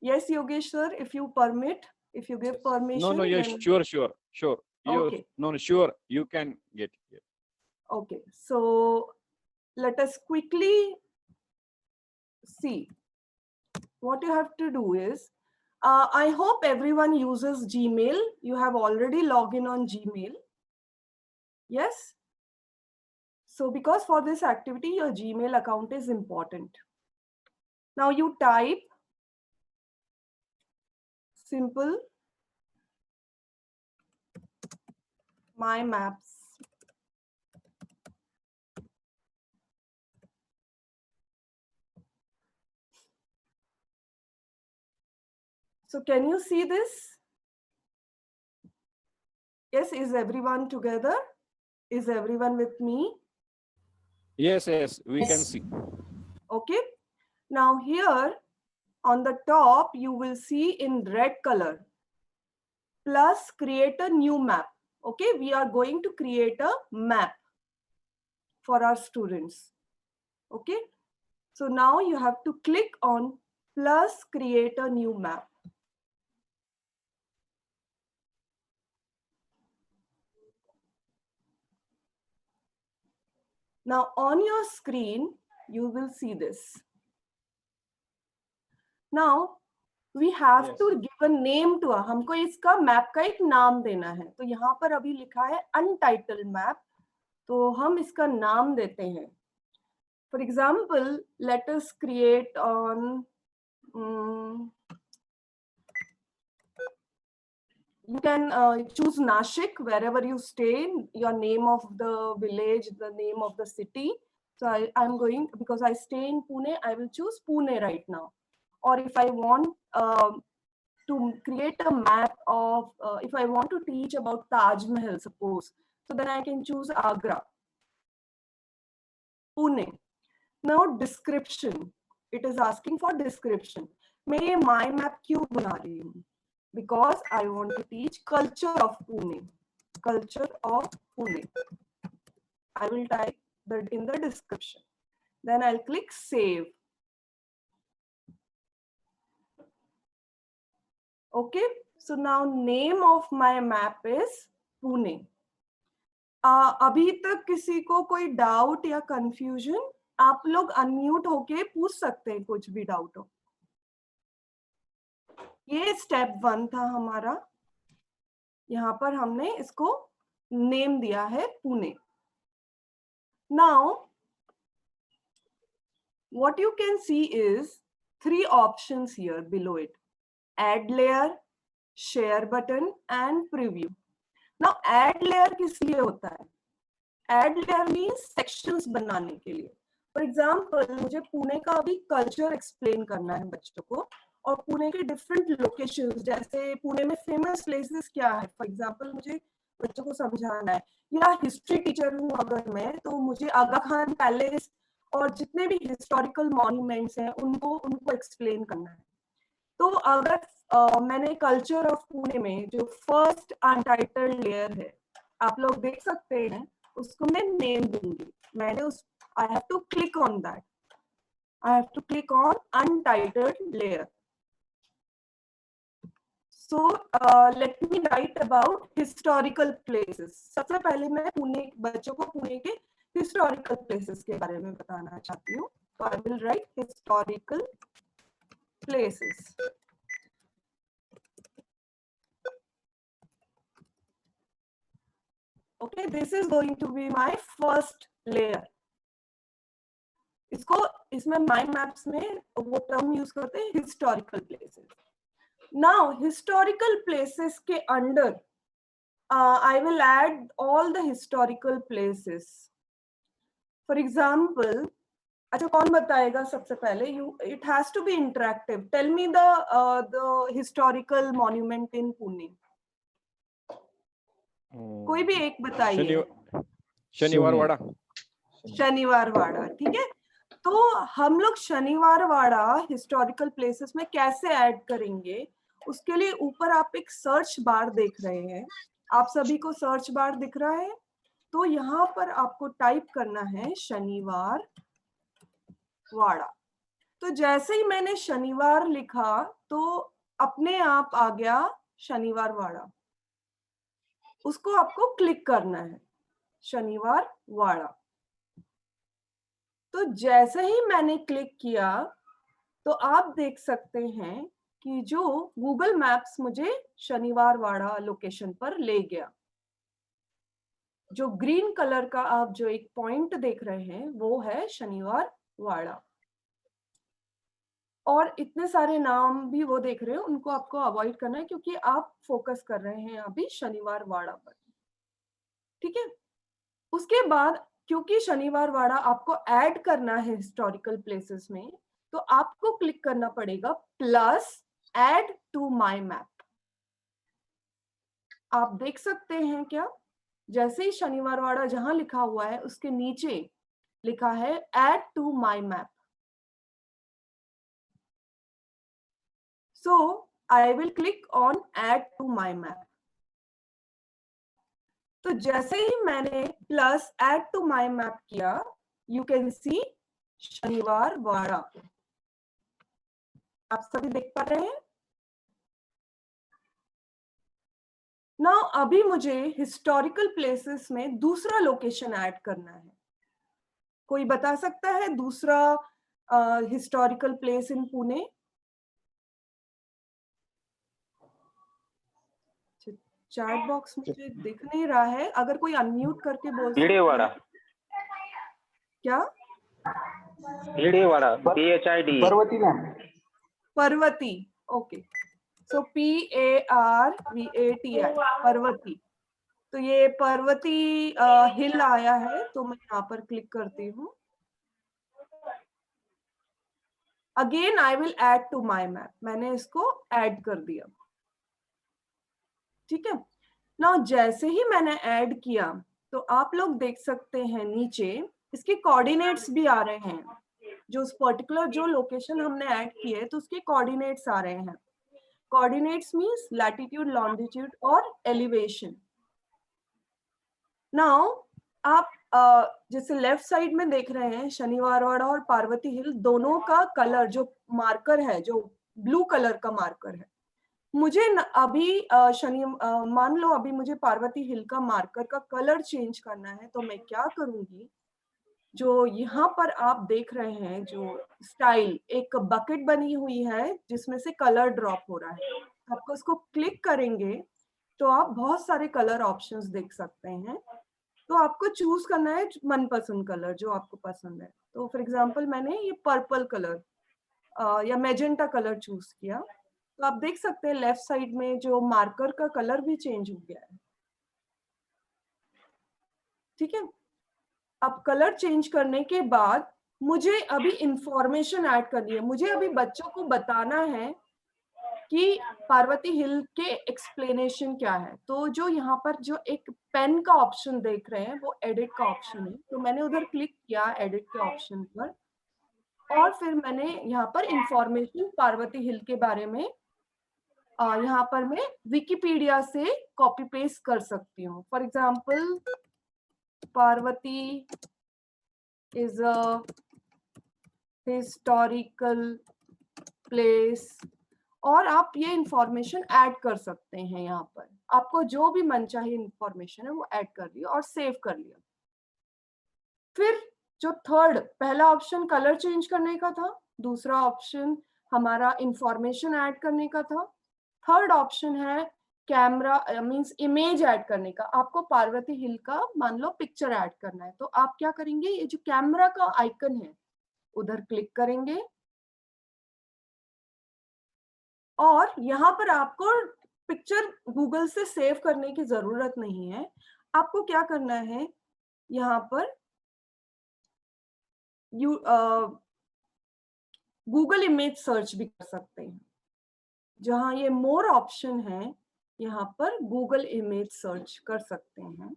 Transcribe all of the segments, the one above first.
Yes, Yogesh sir, if you permit, if you give permission. No, yes, then... sure. Okay. No, sure, you can get here. Okay, so let us quickly see. What you have to do is, I hope everyone uses Gmail. You have already logged in on Gmail. Yes? So because for this activity, your Gmail account is important. Now you type simple my maps. So can you see this? Yes, is everyone together? Is everyone with me? Yes, we can see. Okay. Now here on the top, you will see in red color, plus create a new map. Okay, we are going to create a map for our students. Okay, so now you have to click on plus create a new map. Now on your screen, you will see this. Now we have to give a name to हमको इसका map का एक नाम देना है. तो यहाँ पर अभी लिखा है untitled map. तो हम इसका नाम देते हैं. For example, let us create on you can choose Nashik wherever you stay, your name of the village, the name of the city. So I'm going, because I stay in Pune, I will choose Pune right now. Or if I want to create a map of, if I want to teach about Taj Mahal, suppose, so then I can choose Agra, Pune. Now description, it is asking for description. मैं ये my map क्यों बना रही हूँ? Because I want to teach culture of Pune. Culture of Pune. I will type that in the description. Then I'll click save. Okay, so now name of my map is Pune. अभी तक किसी को कोई doubt या confusion? आप लोग unmute होके पूछ सकते हैं कुछ भी डाउट हो. ये स्टेप 1 था हमारा. यहाँ पर हमने इसको नेम दिया है Pune. Now, what you can see is 3 options here below it: add layer, share button and preview. Now, add layer किस लिए होता है? Add layer means sections बनाने के लिए. For example, मुझे पुणे का अभी कल्चर एक्सप्लेन करना है बच्चों को, और पुणे के डिफरेंट लोकेशंस, जैसे पुणे में फेमस प्लेसेस क्या है, फॉर एग्जांपल मुझे बच्चों को समझाना है. या हिस्ट्री टीचर हूँ अगर मैं, तो मुझे आगा खान पैलेस और जितने भी हिस्टोरिकल मॉन्यूमेंट्स हैं उनको एक्सप्लेन करना है. तो अगर मैंने कल्चर ऑफ पुणे में जो फर्स्ट अनटाइटल्ड लेयर है, आप लोग देख सकते हैं, उसको मैं नेम दूंगी. मैंने उस I have to click on that. I have to click on untitled layer. So let me write about historical places. सबसे पहले मैं पुणे बच्चों को पुणे के historical places के बारे में बताना चाहती हूँ. So I will write historical places. Okay, this is going to be my first layer. इसमें माई मैप्स में वो टर्म यूज करते हैं historical places. Now historical places के under I will add all the historical places. For example, अच्छा कौन बताएगा सबसे पहले? It has to be interactive. Tell me the historical monument in Pune. कोई भी एक बताइए. शनिवार वाड़ा. शनिवार वाड़ा, ठीक है. तो हम लोग शनिवार वाड़ा हिस्टोरिकल प्लेसेस में कैसे ऐड करेंगे? उसके लिए ऊपर आप एक सर्च बार देख रहे हैं. आप सभी को सर्च बार दिख रहा है? तो यहाँ पर आपको टाइप करना है शनिवार वाड़ा. तो जैसे ही मैंने शनिवार लिखा तो अपने आप आ गया शनिवार वाड़ा। उसको आपको क्लिक करना है, शनिवार वाड़ा। तो जैसे ही मैंने क्लिक किया तो आप देख सकते हैं कि जो गूगल मैप्स मुझे शनिवार वाड़ा लोकेशन पर ले गया। जो ग्रीन कलर का आप जो एक पॉइंट देख रहे हैं वो है शनिवार वाड़ा। और इतने सारे नाम भी वो देख रहे हैं, उनको आपको अवॉइड करना है क्योंकि आप फोकस कर रहे हैं अभी शनिवार वाड़ा पर। ठीक है, उसके बाद क्योंकि शनिवार वाड़ा आपको ऐड करना है हिस्टोरिकल प्लेसेस में, तो आपको क्लिक करना पड़ेगा plus add to my map. आप देख सकते हैं क्या, जैसे ही शनिवार वाड़ा जहां लिखा हुआ है उसके नीचे लिखा है add to my map. So I will click on add to my map. तो जैसे ही मैंने plus add to my map किया, you can see Shaniwar Wada. आप सभी देख पा रहे हैं ना। अभी मुझे हिस्टोरिकल प्लेसेस में दूसरा लोकेशन ऐड करना है। कोई बता सकता है दूसरा historical place in Pune? Chat box मुझे दिख नहीं रहा है, अगर कोई अनम्यूट करके बोल सकता भिडेवाड़ा। है। क्या? Bhidewada, BHID। Parvati ma'am. Parvati, okay. सो PARVATI, पर्वती। तो ये पर्वती हिल आया है, तो मैं यहाँ पर क्लिक करती हूँ। Again I will add to my map. मैंने इसको ऐड कर दिया। ठीक है ना, जैसे ही मैंने ऐड किया तो आप लोग देख सकते हैं नीचे इसके कोऑर्डिनेट्स भी आ रहे हैं। जो उस पर्टिकुलर जो लोकेशन हमने ऐड की है तो उसके कोऑर्डिनेट्स आ रहे हैं। कोऑर्डिनेट्स मींस लैटिट्यूड, लॉन्गिट्यूड और एलिवेशन। नाउ आप जैसे लेफ्ट साइड में देख रहे हैं शनिवार वाड़ा और पार्वती हिल दोनों का कलर जो मार्कर है, जो ब्लू कलर का मार्कर है। मुझे अभी मान लो अभी मुझे पार्वती हिल का मार्कर का कलर चेंज करना है, तो मैं क्या करूंगी, जो यहाँ पर आप देख रहे हैं जो स्टाइल एक बकेट बनी हुई है जिसमें से कलर ड्रॉप हो रहा है, आपको उसको क्लिक करेंगे तो आप बहुत सारे कलर ऑप्शंस देख सकते हैं। तो आपको चूज करना है मनपसंद कलर जो आपको पसंद है। तो फॉर एग्जांपल मैंने ये पर्पल कलर या मैजेंटा कलर चूज किया। तो आप देख सकते हैं लेफ्ट साइड में जो मार्कर का कलर भी चेंज हो गया है। ठीक है, अब कलर चेंज करने के बाद मुझे अभी इंफॉर्मेशन ऐड करनी है। मुझे अभी बच्चों को बताना है कि पार्वती हिल के एक्सप्लेनेशन क्या है। तो जो यहाँ पर जो एक पेन का ऑप्शन देख रहे हैं वो एडिट का ऑप्शन है, तो मैंने उधर क्लिक किया एडिट के ऑप्शन पर, और फिर मैंने यहाँ पर इंफॉर्मेशन पार्वती हिल के बारे में यहाँ पर मैं विकिपीडिया से कॉपी पेस्ट कर सकती हूँ। For example, Parvati is a historical place, और आप ये इंफॉर्मेशन ऐड कर सकते हैं। यहाँ पर आपको जो भी मनचाही इंफॉर्मेशन है वो ऐड कर लिया और सेव कर लिया। फिर जो थर्ड, पहला ऑप्शन कलर चेंज करने का था, दूसरा ऑप्शन हमारा इंफॉर्मेशन ऐड करने का था, थर्ड ऑप्शन है कैमरा मींस इमेज ऐड करने का। आपको पार्वती हिल का मान लो पिक्चर ऐड करना है, तो आप क्या करेंगे, ये जो कैमरा का आइकन है उधर क्लिक करेंगे, और यहाँ पर आपको पिक्चर गूगल से सेव करने की जरूरत नहीं है। आपको क्या करना है, यहाँ पर गूगल इमेज सर्च भी कर सकते हैं। जहां ये मोर ऑप्शन है, यहाँ पर गूगल इमेज सर्च कर सकते हैं।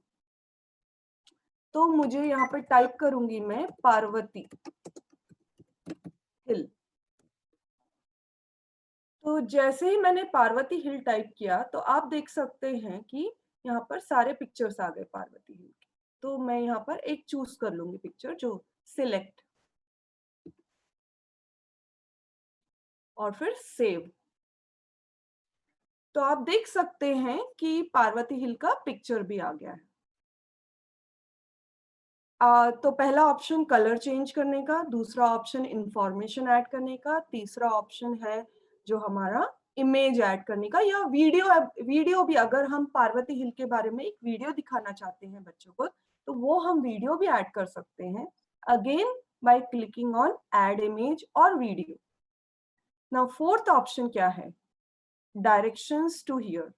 तो मुझे यहाँ पर टाइप करूंगी मैं पार्वती हिल। तो जैसे ही मैंने पार्वती हिल टाइप किया तो आप देख सकते हैं कि यहाँ पर सारे पिक्चर्स आ गए पार्वती हिल के। तो मैं यहाँ पर एक चूज कर लूंगी पिक्चर, जो सिलेक्ट। और फिर सेव। तो आप देख सकते हैं कि पार्वती हिल का पिक्चर भी आ गया है। तो पहला ऑप्शन कलर चेंज करने का, दूसरा ऑप्शन इंफॉर्मेशन ऐड करने का, तीसरा ऑप्शन है जो हमारा इमेज ऐड करने का, या वीडियो भी, अगर हम पार्वती हिल के बारे में एक वीडियो दिखाना चाहते हैं बच्चों को, तो वो हम वीडियो भी ऐड कर सकते हैं, again by clicking on add image और वीडियो। नाउ फोर्थ ऑप्शन क्या है? Directions to here.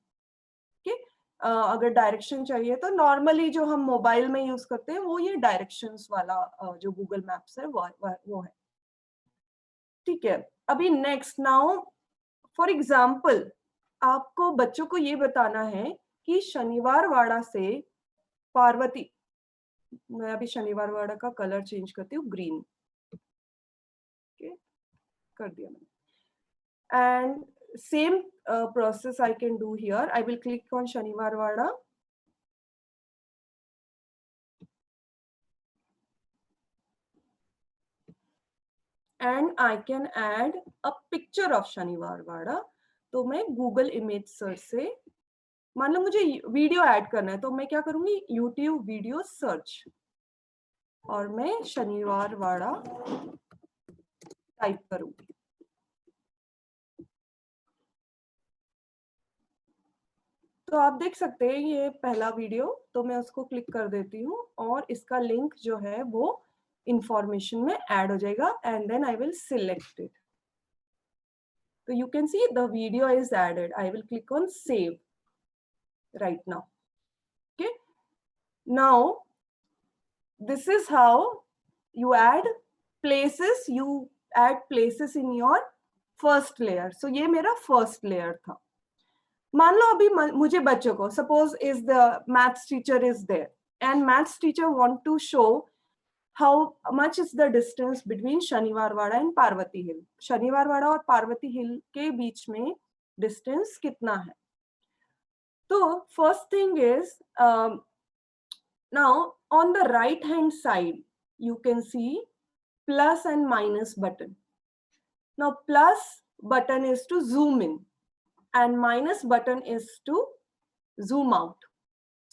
अगर डायरेक्शन चाहिए तो नॉर्मली जो हम मोबाइल में यूज करते हैं वो ये डायरेक्शंस वाला जो गूगल मैप्स है वो है। ठीक है, अभी नेक्स्ट, नाउ फॉर एग्जाम्पल आपको बच्चों को ये बताना है कि शनिवार वाड़ा से पार्वती, मैं अभी शनिवार वाड़ा का कलर चेंज करती हूँ, ग्रीन। ओके, कर दिया मैंने। And same process I can do here. I will click on Shaniwar Wada. And I can add a picture of Shaniwar Wada. तो मैं Google इमेज सर्च से, मान लो मुझे वीडियो ऐड करना है, तो मैं क्या करूंगी, YouTube वीडियो सर्च, और मैं शनिवार वाड़ा टाइप करूंगी। तो आप देख सकते हैं ये पहला वीडियो, तो मैं उसको क्लिक कर देती हूँ और इसका लिंक जो है वो इंफॉर्मेशन में ऐड हो जाएगा, and then I will select it. So you can see the video is added. I will click on save right now. Okay. Now, this is how you add places. You add places in your first layer. So ये मेरा first layer था। मान लो अभी मुझे बच्चों को, suppose is the maths teacher is there and maths teacher want to show how much is the distance between शनिवार वाड़ा and Parvati हिल। शनिवार वाड़ा और पार्वती हिल के बीच में डिस्टेंस कितना है? तो first thing is, now on the right hand side you can see plus and minus button. Now plus button is to zoom in and minus button is to zoom out.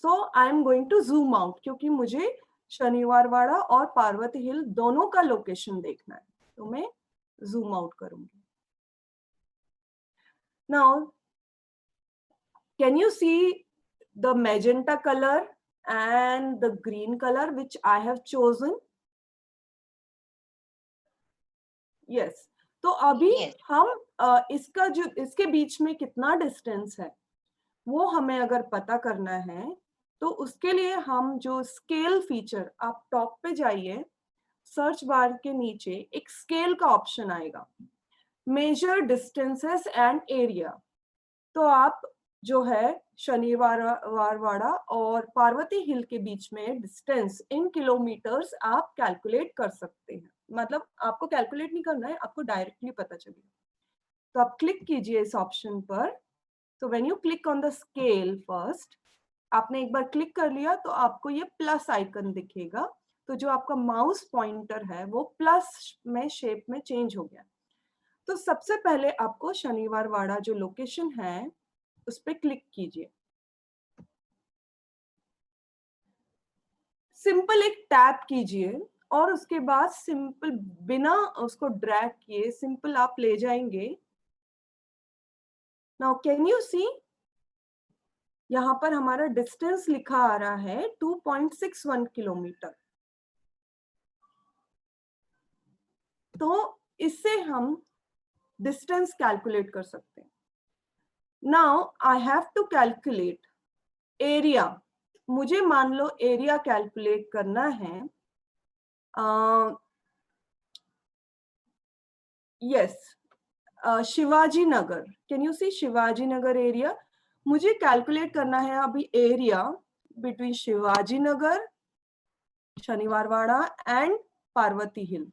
So I am going to zoom out क्योंकि मुझे शनिवार वाड़ा और पार्वती हिल दोनों का location देखना है, तो मैं zoom out करूंगी। Now can you see the magenta color and the green color which I have chosen? Yes. तो अभी हम इसका जो इसके बीच में कितना डिस्टेंस है वो हमें अगर पता करना है, तो उसके लिए हम जो स्केल फीचर, आप टॉप पे जाइए, सर्च बार के नीचे एक स्केल का ऑप्शन आएगा, मेजर डिस्टेंसेस एंड एरिया। तो आप जो है शनिवार वाड़ा और पार्वती हिल के बीच में डिस्टेंस इन किलोमीटर्स आप कैलकुलेट कर सकते हैं। मतलब आपको कैलकुलेट नहीं करना है, आपको डायरेक्टली पता चलेगा। तो आप क्लिक कीजिए इस ऑप्शन पर। तो when you click on the scale first, आपने एक बार क्लिक कर लिया तो आपको ये प्लस आइकन दिखेगा। तो जो आपका माउस पॉइंटर है वो प्लस में शेप में चेंज हो गया। तो सबसे पहले आपको शनिवार वाड़ा जो लोकेशन है उस पर क्लिक कीजिए। सिंपल एक टैप कीजिए और उसके बाद सिंपल बिना उसको ड्रैग किए सिंपल आप ले जाएंगे। नाउ कैन यू सी, यहाँ पर हमारा डिस्टेंस लिखा आ रहा है 2.61 किलोमीटर। तो इससे हम डिस्टेंस कैलकुलेट कर सकते हैं। Now I have to calculate area. मुझे मान लो एरिया कैलकुलेट करना है। Yes, Shivaji Nagar. Can you see Shivaji Nagar area? मुझे कैलकुलेट करना है अभी एरिया बिटवीन शिवाजी नगर, शनिवार वाड़ा एंड पार्वती हिल।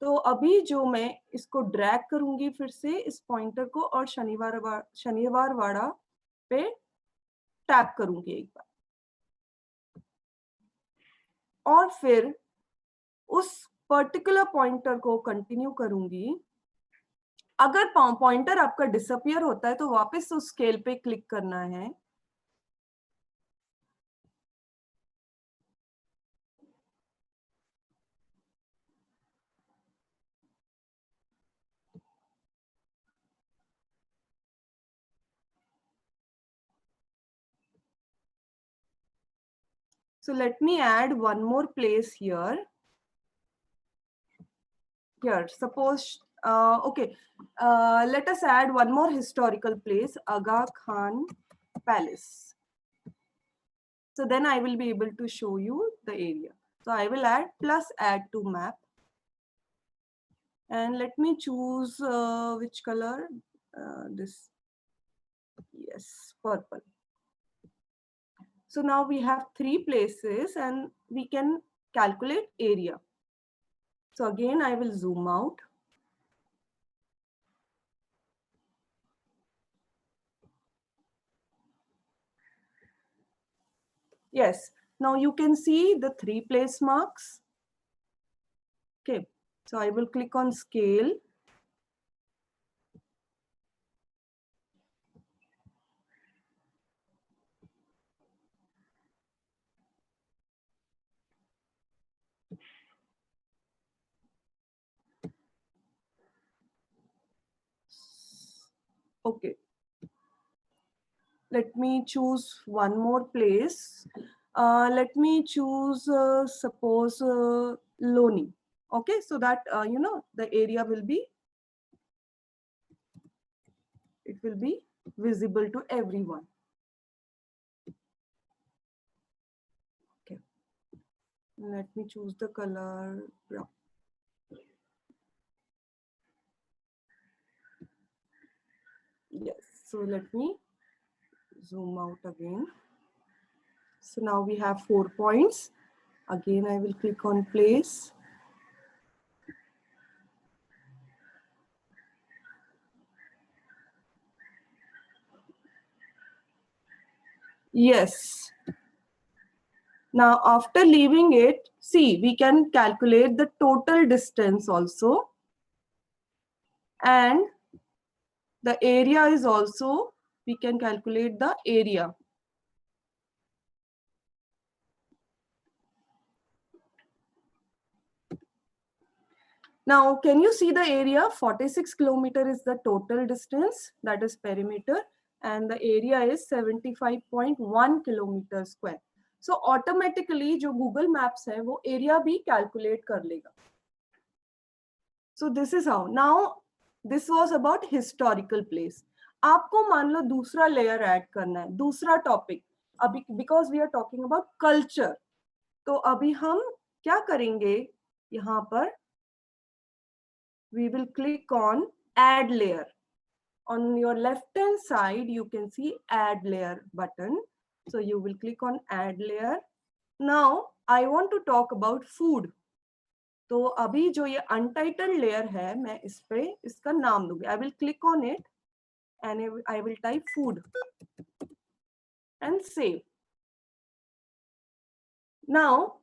तो अभी जो मैं इसको ड्रैग करूंगी फिर से इस पॉइंटर को और शनिवार वाड़ा पे टैप करूंगी एक बार, और फिर उस पर्टिकुलर पॉइंटर को कंटिन्यू करूंगी अगर पॉइंटर आपका डिसअपियर होता है तो वापस उस स्केल पे क्लिक करना है. So let me add one more place here. Here, suppose, okay, let us add one more historical place, Aga Khan Palace. So then I will be able to show you the area. So I will add plus add to map. And let me choose which color, this, yes, purple. So now we have 3 places and we can calculate area. So again, I will zoom out. Yes, now you can see the 3 place marks. Okay, so I will click on scale. Okay. Let me choose one more place. Let me choose, suppose, Loni. Okay, so that, you know, the area will be, it will be visible to everyone. Okay. Let me choose the color brown. Yes, so let me zoom out again. So now we have 4 points. Again, I will click on place. Yes. Now, after leaving it, see, we can calculate the total distance also. And the area is also, we can calculate the area. Now, can you see the area? 46 kilometer is the total distance, that is perimeter, and the area is 75.1 kilometer square. So automatically जो Google Maps है वो area भी calculate कर लेगा. So this is how. Now this was about historical place. आपको मान लो दूसरा layer add करना है, दूसरा topic. अभी because we are talking about culture. तो अभी हम क्या करेंगे यहाँ पर? We will click on add layer. On your left hand side, you can see add layer button. So you will click on add layer. Now I want to talk about food. तो अभी जो ये untitled layer है, मैं इस पे इसका नाम दूंगी. I will click on it and I will type food and save. Now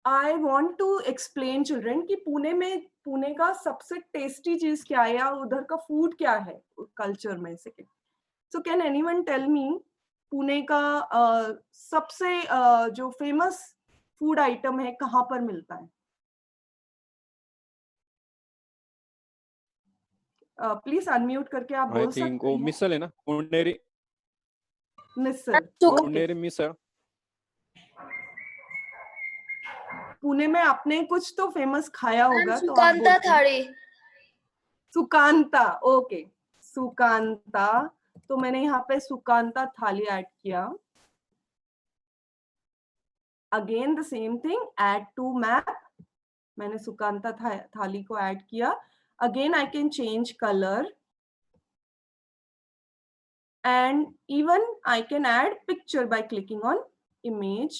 I want to explain children कि पुणे का सबसे टेस्टी चीज क्या है या उधर का फूड क्या है कल्चर में से. So can anyone tell me Pune का सबसे जो फेमस फूड आइटम है कहाँ पर मिलता है? प्लीज अनम्यूट करके आप बोल सकते हैं. वो मिसल है ना, पुणेरी मिसल. पुणेरी मिसल. पुणे में आपने कुछ तो फेमस खाया होगा. सुकांता थाली. सुकांता. ओके, सुकांता. तो मैंने यहाँ पे सुकांता थाली ऐड किया. Again the same thing, add to map. मैंने सुकांता थाली को ऐड किया. Again, I can change color and even I can add picture by clicking on image.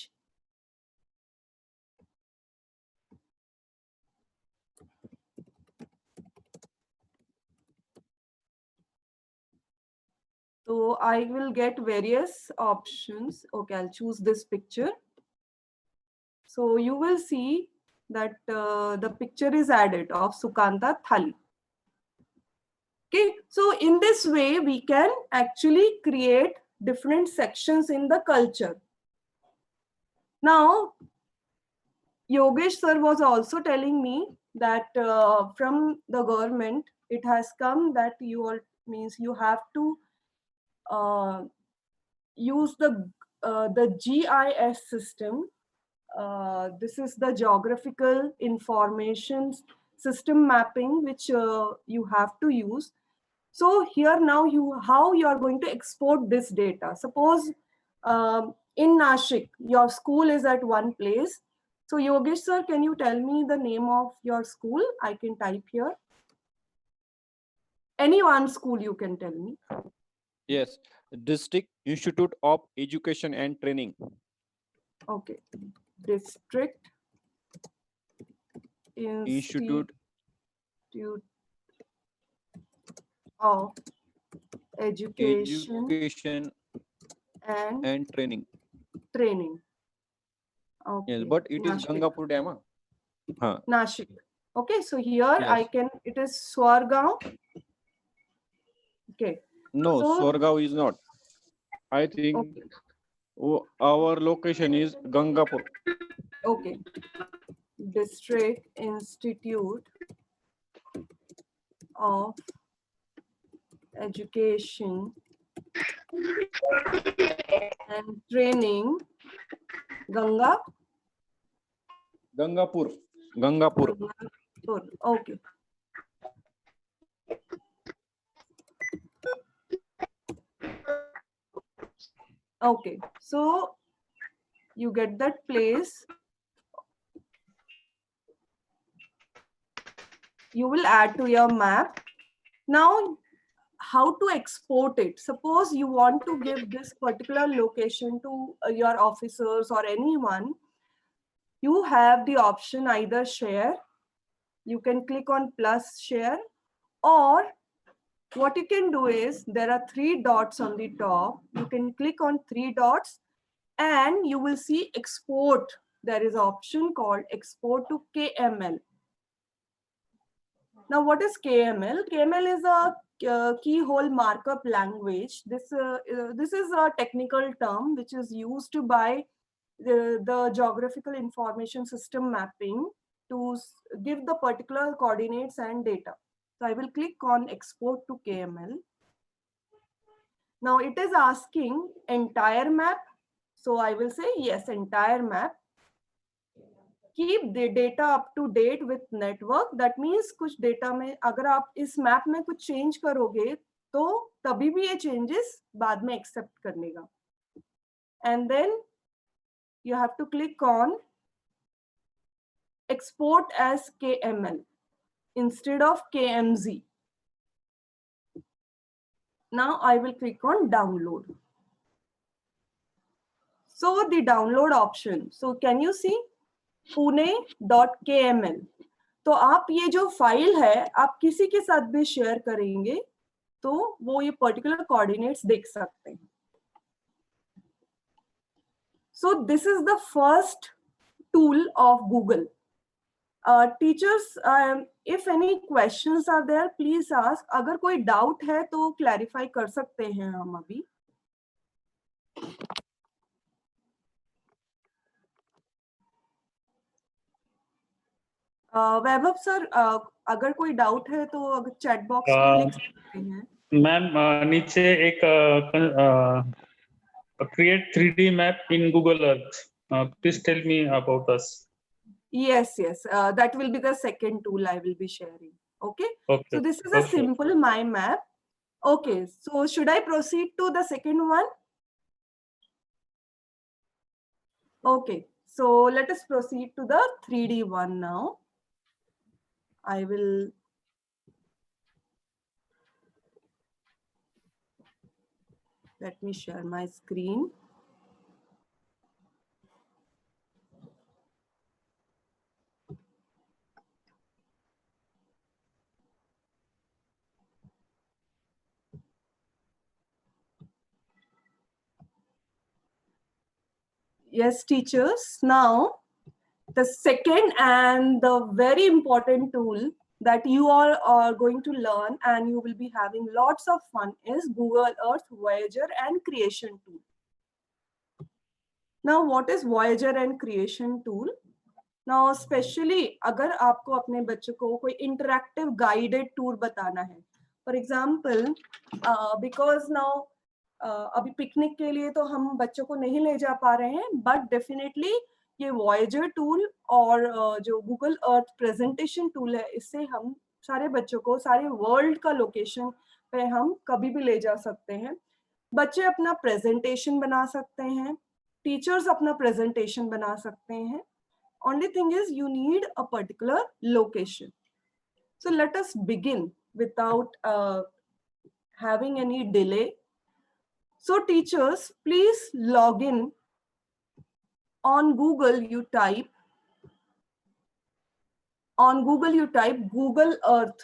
So I will get various options. Okay, I'll choose this picture. So you will see that the picture is added of Sukanta Thali. Okay, so in this way, we can actually create different sections in the culture. Now, Yogesh sir was also telling me that from the government, it has come that you all means you have to use the GIS system. This is the geographical information system mapping, which you have to use. So here now how you are going to export this data. Suppose in Nashik, your school is at one place. So Yogesh sir, can you tell me the name of your school? I can type here. Any one school you can tell me. Yes, District Institute of Education and Training. Okay, District Institute of Education Education and and Training. Training. Okay. Yes, but it is Nashik. Gangapur Dam. Huh. Nashik. Okay, so here Yes. I can, it is Swargaon. Okay. No, So- Swargaon is not. I think Okay. our location is Gangapur. Okay. District Institute of Education and Training, Ganga. Gangapur. Gangapur. Okay. Okay. So you get that place. You will add to your map. Now, how to export it? Suppose you want to give this particular location to your officers or anyone. You have the option either share, you can click on plus share, or what you can do is there are 3 dots on the top. You can click on 3 dots and you will see export. There is an option called export to KML. Now, what is KML? KML is a keyhole markup language. This is a technical term which is used by the geographical information system mapping to give the particular coordinates and data. So I will click on export to KML. Now it is asking entire map. So I will say yes, entire map. Keep the data up to date with network. That means कुछ data में अगर आप इस map में कुछ change करोगे तो तभी भी ये changes बाद में accept करने का. And then you have to click on export as KML instead of KMZ. Now I will click on download. So the download option. So can you see Pune.kml. तो आप ये जो फाइल है आप किसी के साथ भी शेयर करेंगे तो वो ये पर्टिकुलर कोऑर्डिनेट्स देख सकते हैं. So this is the first tool of Google. Teachers, if any questions are there, please ask. अगर कोई डाउट है तो क्लैरिफाई कर सकते हैं हम अभी. वैभव सर, अगर कोई डाउट है तो अगर चैट बॉक्स में लिख सकते हैं. मैम नीचे एक create 3D map in Google Earth. Please tell me about us. Yes, that will be the second tool I will be sharing. Okay. Okay. So this is a simple my map. Okay. So should I proceed to the second one? Okay. So let us proceed to the 3D one now. I will. Let me share my screen. Yes, teachers. Now, The second and the very important tool that you all are going to learn and you will be having lots of fun is Google Earth, Voyager and Creation tool. Now, what is Voyager and Creation tool? Now, especially अगर आपको अपने बच्चों को कोई interactive guided tour बताना है, for example, because now अभी picnic के लिए तो हम बच्चों को नहीं ले जा पा रहे हैं, but definitely ये Voyager tool और जो Google Earth presentation tool है, इससे हम सारे बच्चों को सारे वर्ल्ड का लोकेशन पे हम कभी भी ले जा सकते हैं. बच्चे अपना प्रेजेंटेशन बना सकते हैं, टीचर्स अपना प्रेजेंटेशन बना सकते हैं. Only thing is you need a particular location. So let us begin without having any delay. So teachers, please log in. On Google you type Google Earth.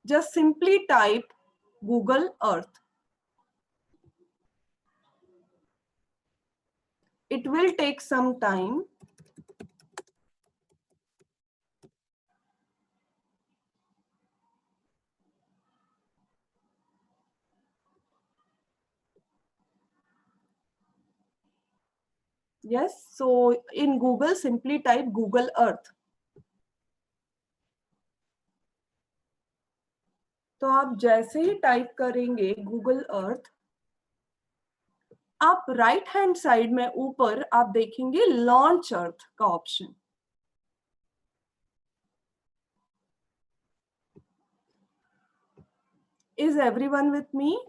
Just simply type Google Earth. It will take some time. Yes, so in Google, simply type Google Earth. तो आप जैसे ही type करेंगे Google Earth, आप right hand side में ऊपर आप देखेंगे launch अर्थ का option. Is everyone with me?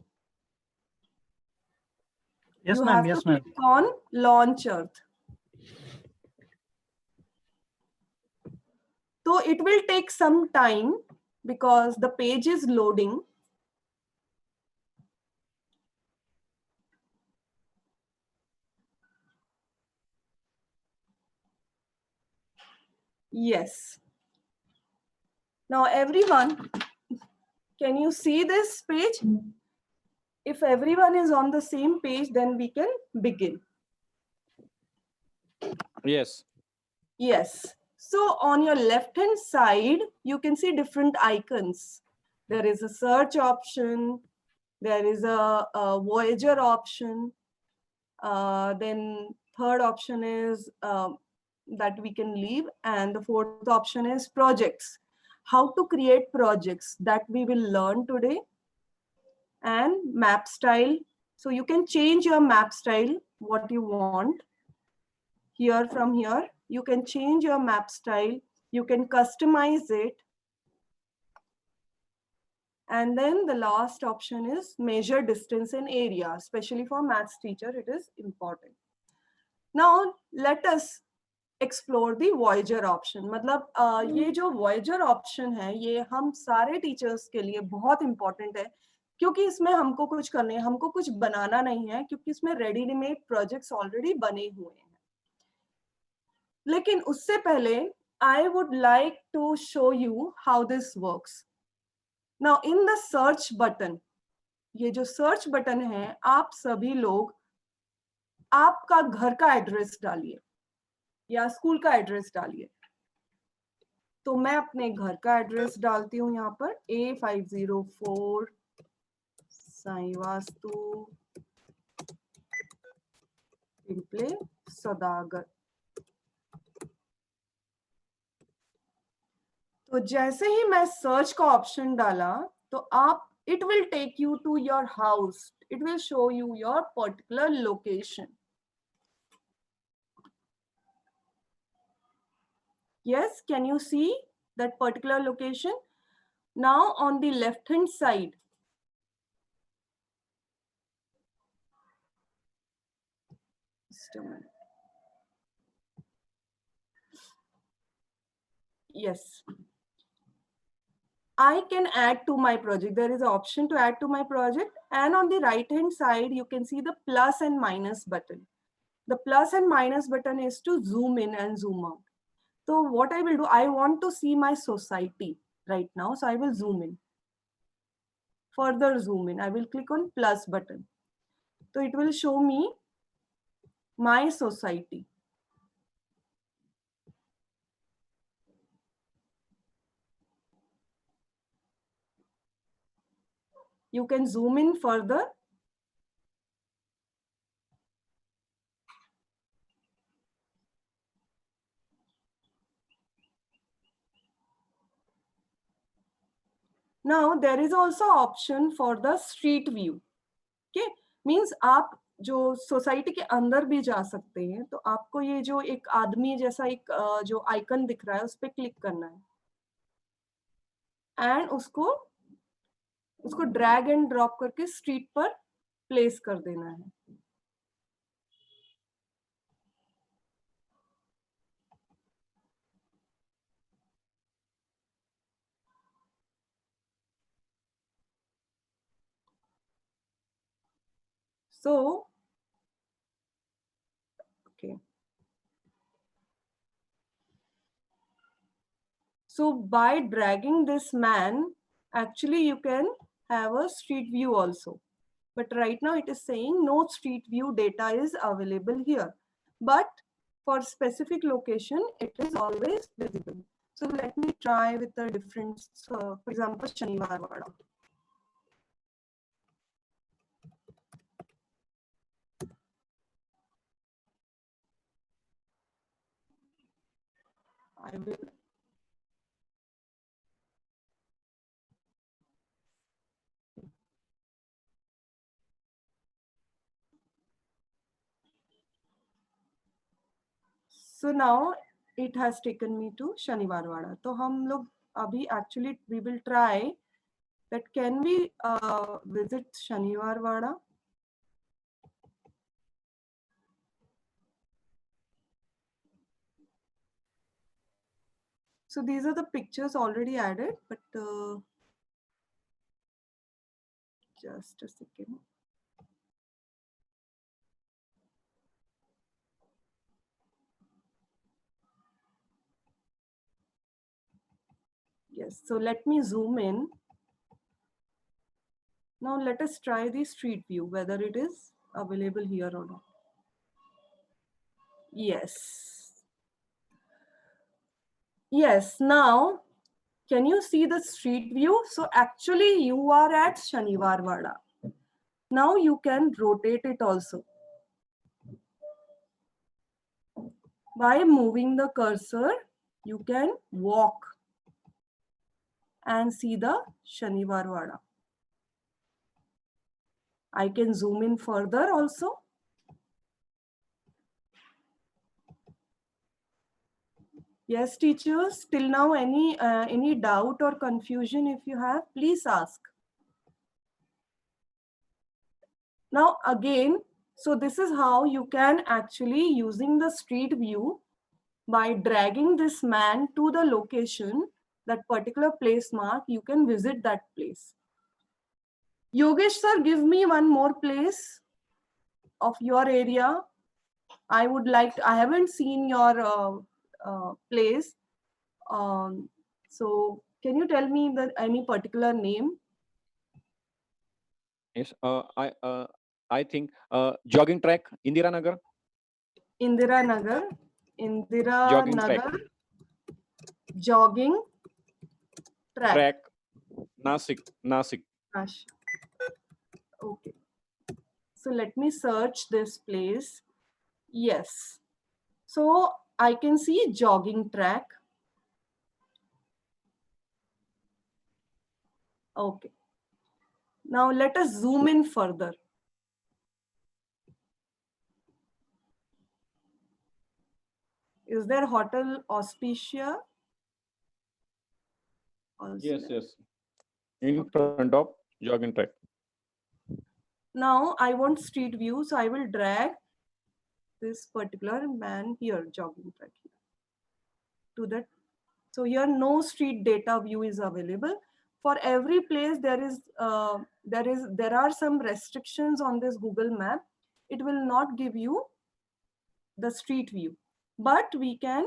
Yes, You ma'am. have Yes, to ma'am. click on launch earth. So it will take some time because the page is loading. Yes. Now everyone, can you see this page? If everyone is on the same page, then we can begin. Yes. Yes. So on your left hand side, you can see different icons. There is a search option. There is a Voyager option. Then third option is that we can leave. And the fourth option is projects. How to create projects that we will learn today. And map style. So you can change your map style, what you want. Here from here, you can change your map style. You can customize it. And then the last option is measure distance and area, especially for maths teacher, it is important. Now, let us explore the Voyager option. मतलब ये जो Voyager option है, ये हम सारे teachers के लिए बहुत important है, क्योंकि इसमें हमको कुछ करने, हमको कुछ बनाना नहीं है, क्योंकि इसमें ready-made projects already बने हुए हैं. लेकिन उससे पहले I would like to show you how this works. Now in the search button, ये जो search button है, आप सभी लोग आपका घर का एड्रेस डालिए या स्कूल का एड्रेस डालिए. तो मैं अपने घर का एड्रेस डालती हूँ यहाँ पर A504 साई वास्तु पिंपले सदागर. तो जैसे ही मैं सर्च का ऑप्शन डाला तो आप it will take you to your house. It will show you your particular location. Yes, can you see that particular location? Now on the left hand side, just a minute. Yes. I can add to my project. There is an option to add to my project. And on the right hand side, you can see the plus and minus button. The plus and minus button is to zoom in and zoom out. So what I will do, I want to see my society right now. So I will zoom in. Further zoom in. I will click on plus button. So it will show me my society. You can zoom in further. Now there is also option for the street view. Okay, means आप जो society के अंदर भी जा सकते हैं, तो आपको ये जो एक आदमी जैसा एक जो आइकन दिख रहा है उस पर क्लिक करना है एंड उसको ड्रैग एंड ड्रॉप करके स्ट्रीट पर प्लेस कर देना है. So, okay. So by dragging this man, actually you can have a street view also. But right now it is saying no street view data is available here. But for specific location, it is always visible. So let me try with a different, for example, Shaniwarwada. I will. So now it has taken me to Shaniwarwada. So हम लोग अभी actually we will try that can we visit Shaniwarwada. So these are the pictures already added, but just a second. Yes, so let me zoom in. Now let us try the street view, whether it is available here or not. Yes. Yes, now can you see the street view? So actually you are at Shaniwarwada. Now you can rotate it also. By moving the cursor, you can walk and see the Shaniwarwada. I can zoom in further also. Yes, teachers, till now any doubt or confusion if you have, please ask. Now again, so this is how you can actually using the street view by dragging this man to the location, that particular place mark, you can visit that place. Yogesh sir, give me one more place of your area. I would like to, I haven't seen your place. So can you tell me any particular name? Yes, I think jogging track, Indira Nagar. Indira Nagar. Indira Jogging Nagar. track. Jogging track. Nasik. Okay. So let me search this place. Yes. So I can see jogging track. Okay. Now let us zoom in further. Is there Hotel Auspicia? Also Yes, there? yes. In front of jogging track. Now I want street view, so I will drag this particular man here, jogging track here, to that. So here no street data view is available. For every place there are some restrictions on this Google map. It will not give you the street view, but we can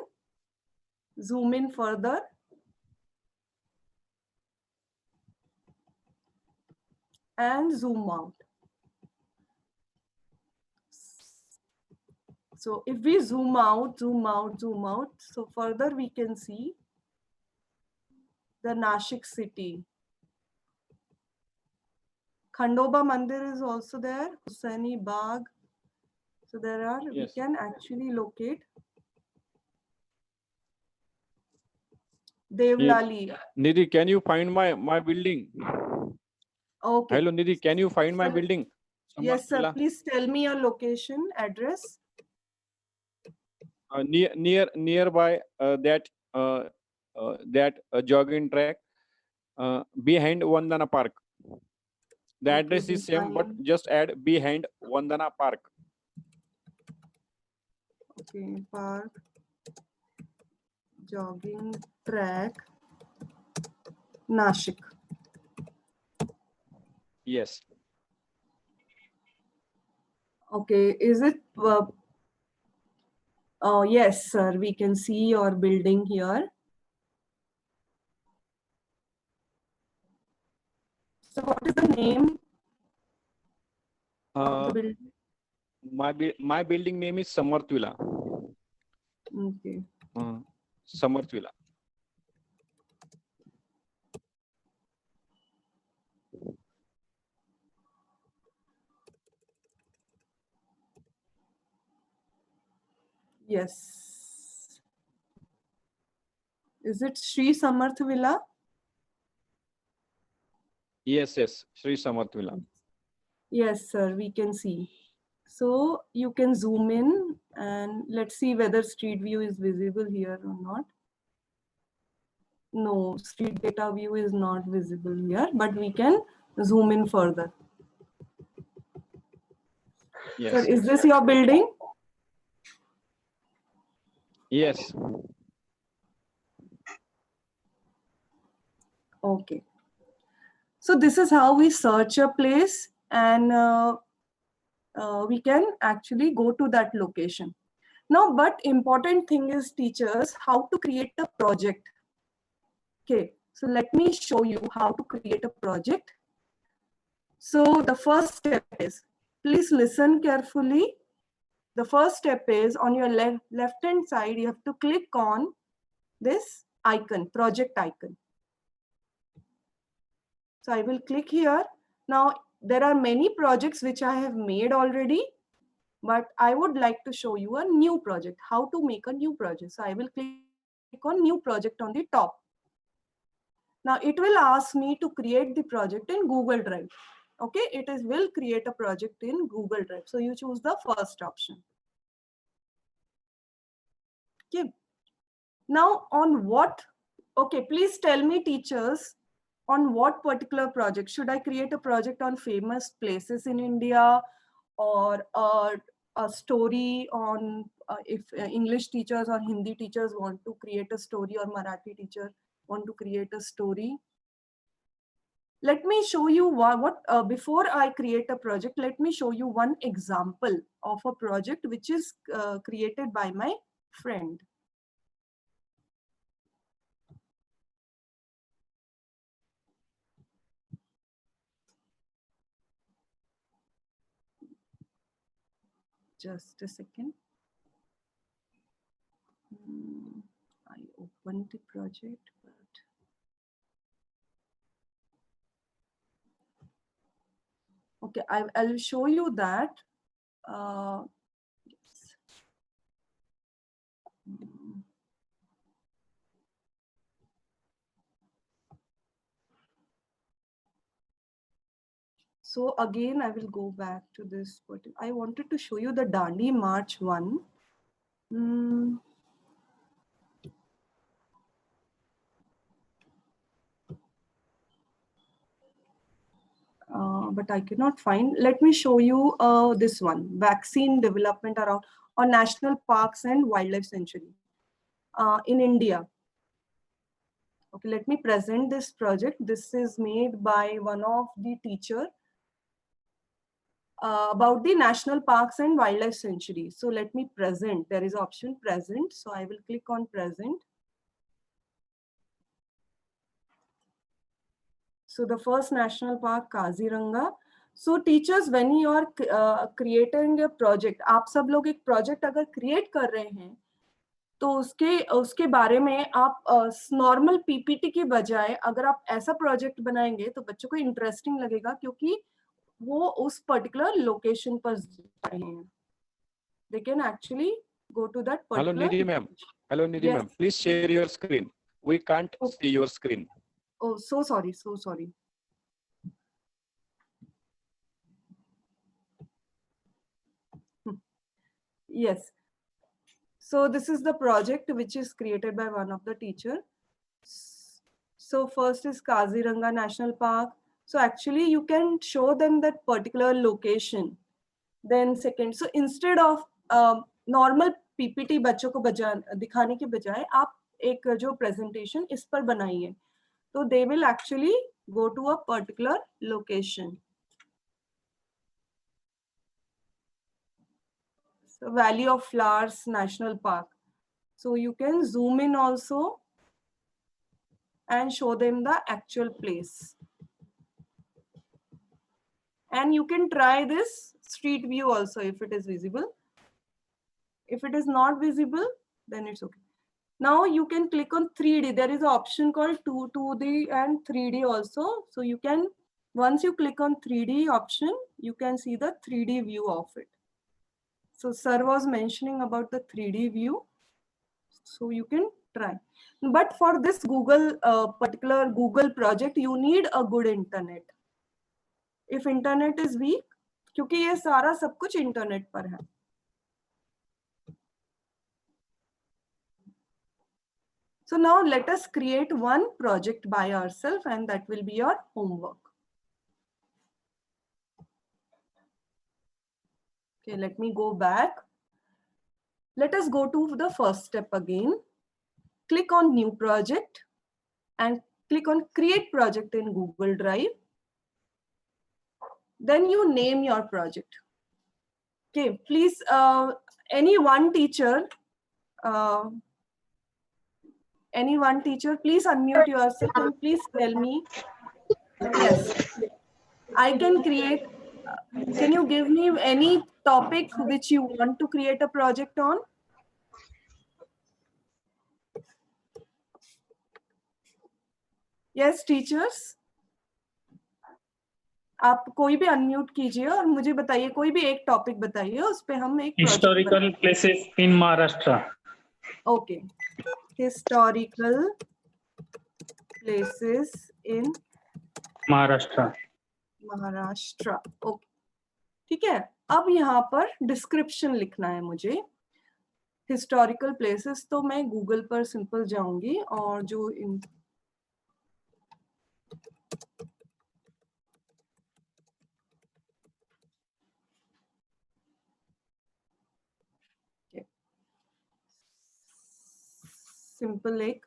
zoom in further and zoom out. So if we zoom out, so further we can see the Nashik city. Khandoba Mandir is also there. Husaini Bagh. So there are, Yes. we can actually locate Devlali. Nidhi, can you find my building? Okay. Hello, Nidhi, can you find my Sir, building? yes, sir. Samarth Villa. Please tell me your location, address. Nearby that jogging track behind Vandana Park. The Okay, address is same, but behind. just add behind Vandana Park. Okay, park, jogging track, Nashik. Yes. Okay, is it? Yes, sir. We can see your building here. So, what is the name of the building? My building name is Samarth Villa. Okay. Samarth Villa. Yes. Is it Sri Samarth Villa? Yes, Sri Samarth Villa. Yes, sir. We can see. So you can zoom in and let's see whether street view is visible here or not. No, street data view is not visible here, but we can zoom in further. Yes. Sir, is this your building? Yes. Okay. So this is how we search a place and we can actually go to that location. Now, but important thing is teachers, how to create a project. Okay, so let me show you how to create a project. So the first step is, please listen carefully. The first step is on your left hand side, you have to click on this icon, project icon. So I will click here. Now there are many projects which I have made already, but I would like to show you a new project, how to make a new project. So I will click on new project on the top. Now it will ask me to create the project in Google Drive. Okay, will create a project in Google Drive. So you choose the first option. Okay. Now on what, okay, please tell me teachers, on what particular project? Should I create a project on famous places in India or a story on, if English teachers or Hindi teachers want to create a story or Marathi teacher want to create a story? Let me show you before I create a project, let me show you one example of a project which is created by my friend. Just a second. I opened the project, but okay, I'll show you that. Yes. So again, I will go back to this. I wanted to show you the Dandi March one. But I cannot find. Let me show you this one, vaccine development around on national parks and wildlife sanctuary in India. Okay, let me present this project. This is made by one of the teacher about the national parks and wildlife sanctuary. So let me present. There is option present. So I will click on present. So the first national park, Kaziranga. So teachers, when you are creating a project, आप सब लोग एक project अगर create कर रहे हैं, तो उसके बारे में आप नॉर्मल पीपीटी की बजाय अगर आप ऐसा प्रोजेक्ट बनाएंगे तो बच्चों को इंटरेस्टिंग लगेगा, क्योंकि वो उस पर्टिकुलर लोकेशन पर जा रहे हैं. They can actually go to that Hello, particular. Nidhi ma'am. Hello, Nidhi Yes. ma'am. Please share your screen. We can't Okay. see your screen. Oh, so sorry, so sorry. Yes. So this is the project which is created by one of the teacher. So first is Kaziranga National Park. So actually you can show them that particular location. Then second, so instead of normal PPT बच्चों को दिखाने के बजाय आप एक जो presentation इस पर बनाइए. So they will actually go to a particular location. So Valley of Flowers National Park. So you can zoom in also and show them the actual place. And you can try this street view also if it is visible. If it is not visible, then it's okay. Now you can click on 3D. There is an option called 2D and 3D also. So you can, once you click on 3D option, you can see the 3D view of it. So sir was mentioning about the 3D view. So you can try. But for this particular Google project, you need a good internet. If internet is weak, क्योंकि ये सारा सब कुछ internet पर है. So now let us create one project by ourselves and that will be your homework. Okay, let me go back. Let us go to the first step again. Click on new project and click on create project in Google Drive. Then you name your project. Okay, please, any one teacher, please unmute yourself and please tell me. Yes, I can create. Can you give me any topic which you want to create a project on? Yes, teachers. आप कोई भी unmute कीजिए और मुझे बताइए कोई भी एक टॉपिक बताइए उस पे हम एक historical places in Maharashtra. Okay, historical places in Maharashtra. Okay, ठीक है. अब यहाँ पर डिस्क्रिप्शन लिखना है मुझे. हिस्टोरिकल प्लेसेस तो मैं गूगल पर सिंपल जाऊंगी और जो सिंपल एक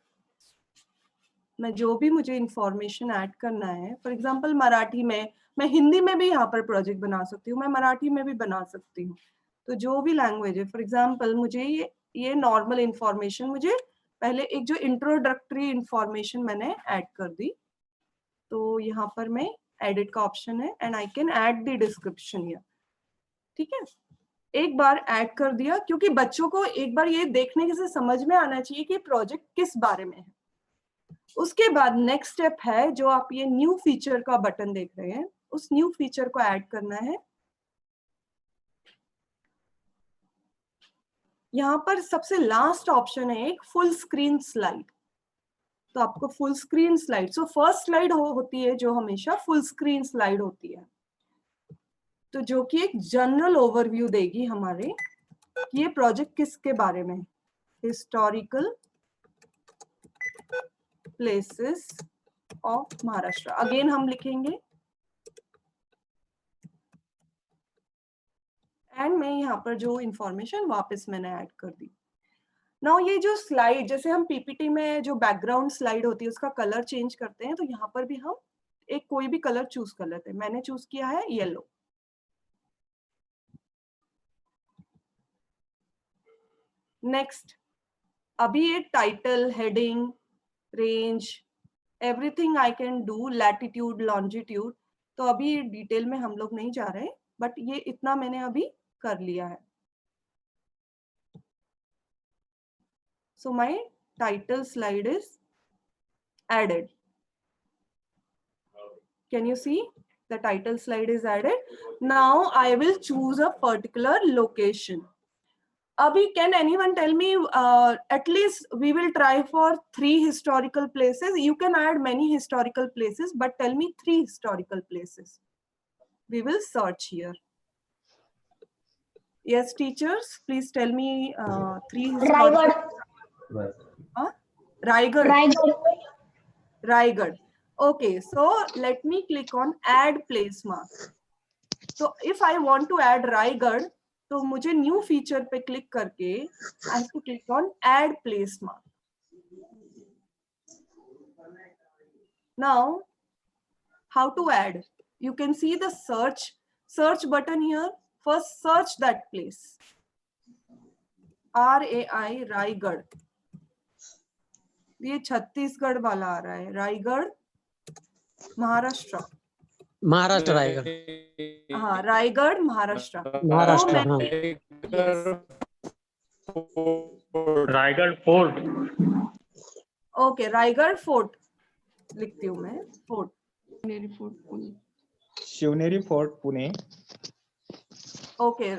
मैं जो भी मुझे इंफॉर्मेशन ऐड करना है, फॉर एग्जांपल मराठी में, मैं हिंदी में भी यहाँ पर प्रोजेक्ट बना सकती हूँ, मैं मराठी में भी बना सकती हूँ. तो जो भी लैंग्वेज है, फॉर एग्जांपल मुझे ये नॉर्मल इंफॉर्मेशन, मुझे पहले एक जो इंट्रोडक्टरी इंफॉर्मेशन मैंने ऐड कर दी. तो यहाँ पर मैं एडिट का ऑप्शन है and I can add the description here. ठीक है, एक बार ऐड कर दिया, क्योंकि बच्चों को एक बार ये देखने से समझ में आना चाहिए कि प्रोजेक्ट किस बारे में है. उसके बाद नेक्स्ट स्टेप है, जो आप ये न्यू फीचर का बटन देख रहे हैं, उस न्यू फीचर को ऐड करना है. यहाँ पर सबसे लास्ट ऑप्शन है एक फुल स्क्रीन स्लाइड. तो आपको full screen slide, so first slide होती है जो हमेशा फुल स्क्रीन स्लाइड होती है, तो जो कि एक जनरल ओवरव्यू देगी हमारे ये प्रोजेक्ट किसके बारे में. Historical places of Maharashtra. Again हम लिखेंगे एंड मैं यहाँ पर जो इंफॉर्मेशन वापस मैंने ऐड कर दी. नाउ ये जो स्लाइड, जैसे हम पीपीटी में जो बैकग्राउंड स्लाइड होती है उसका कलर चेंज करते हैं, तो यहाँ पर भी हम एक कोई भी कलर चूज कर लेते हैं. मैंने चूज किया है येलो. नेक्स्ट, अभी ये title, heading, range, everything I can do, latitude, longitude, तो अभी डिटेल में हम लोग नहीं जा रहे, बट ये इतना मैंने अभी कर लिया है. So my title slide is added. Can you see? The title slide is added. Now I will choose a particular location. Abhi, can anyone tell me, at least we will try for 3 historical places. You can add many historical places, but tell me 3 historical places. We will search here. Yes, teachers, please tell me 3 historical. Raigad. Huh? Raigad. Raigad. Raigad. Okay, so let me click on add place mark. So if I want to add Raigad, तो मुझे new feature पे click करके I have to click on add place mark. Now, how to add? You can see the search button here. First, search that place. RAI Raigad. ये छत्तीसगढ़ वाला आ रहा है. रायगढ़, महाराष्ट्र. महाराष्ट्र रायगढ़ हाँ, रायगढ़ महाराष्ट्र. महाराष्ट्र तो हाँ मैं- Raigad Fort. Okay, Raigarh fort लिखती हूँ मैं. Fort. Shivneri fort Pune. Okay,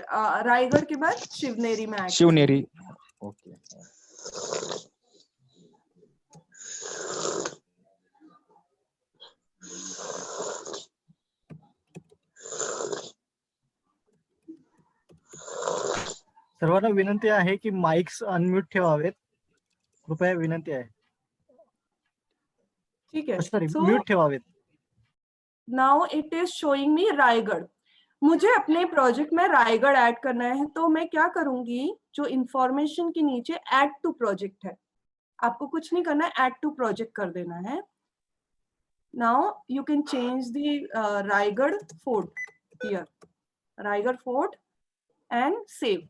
Raigarh के बाद शिवनेरी में add शिवनेरी. ओके. सर्वांना विनंती आहे की माइक्स अनम्यूट ठेवावेत. कृपया विनंती आहे. ठीक है. सॉरी, So म्यूट ठेवावेत. now it is showing me Raigad. मुझे अपने प्रोजेक्ट में रायगढ़ ऐड करना है, तो मैं क्या करूंगी, जो इंफॉर्मेशन के नीचे ऐड टू प्रोजेक्ट है, आपको कुछ नहीं करना है, ऐड टू प्रोजेक्ट कर देना है. Now you can change the Raigad Fort here. Raigad Fort and save.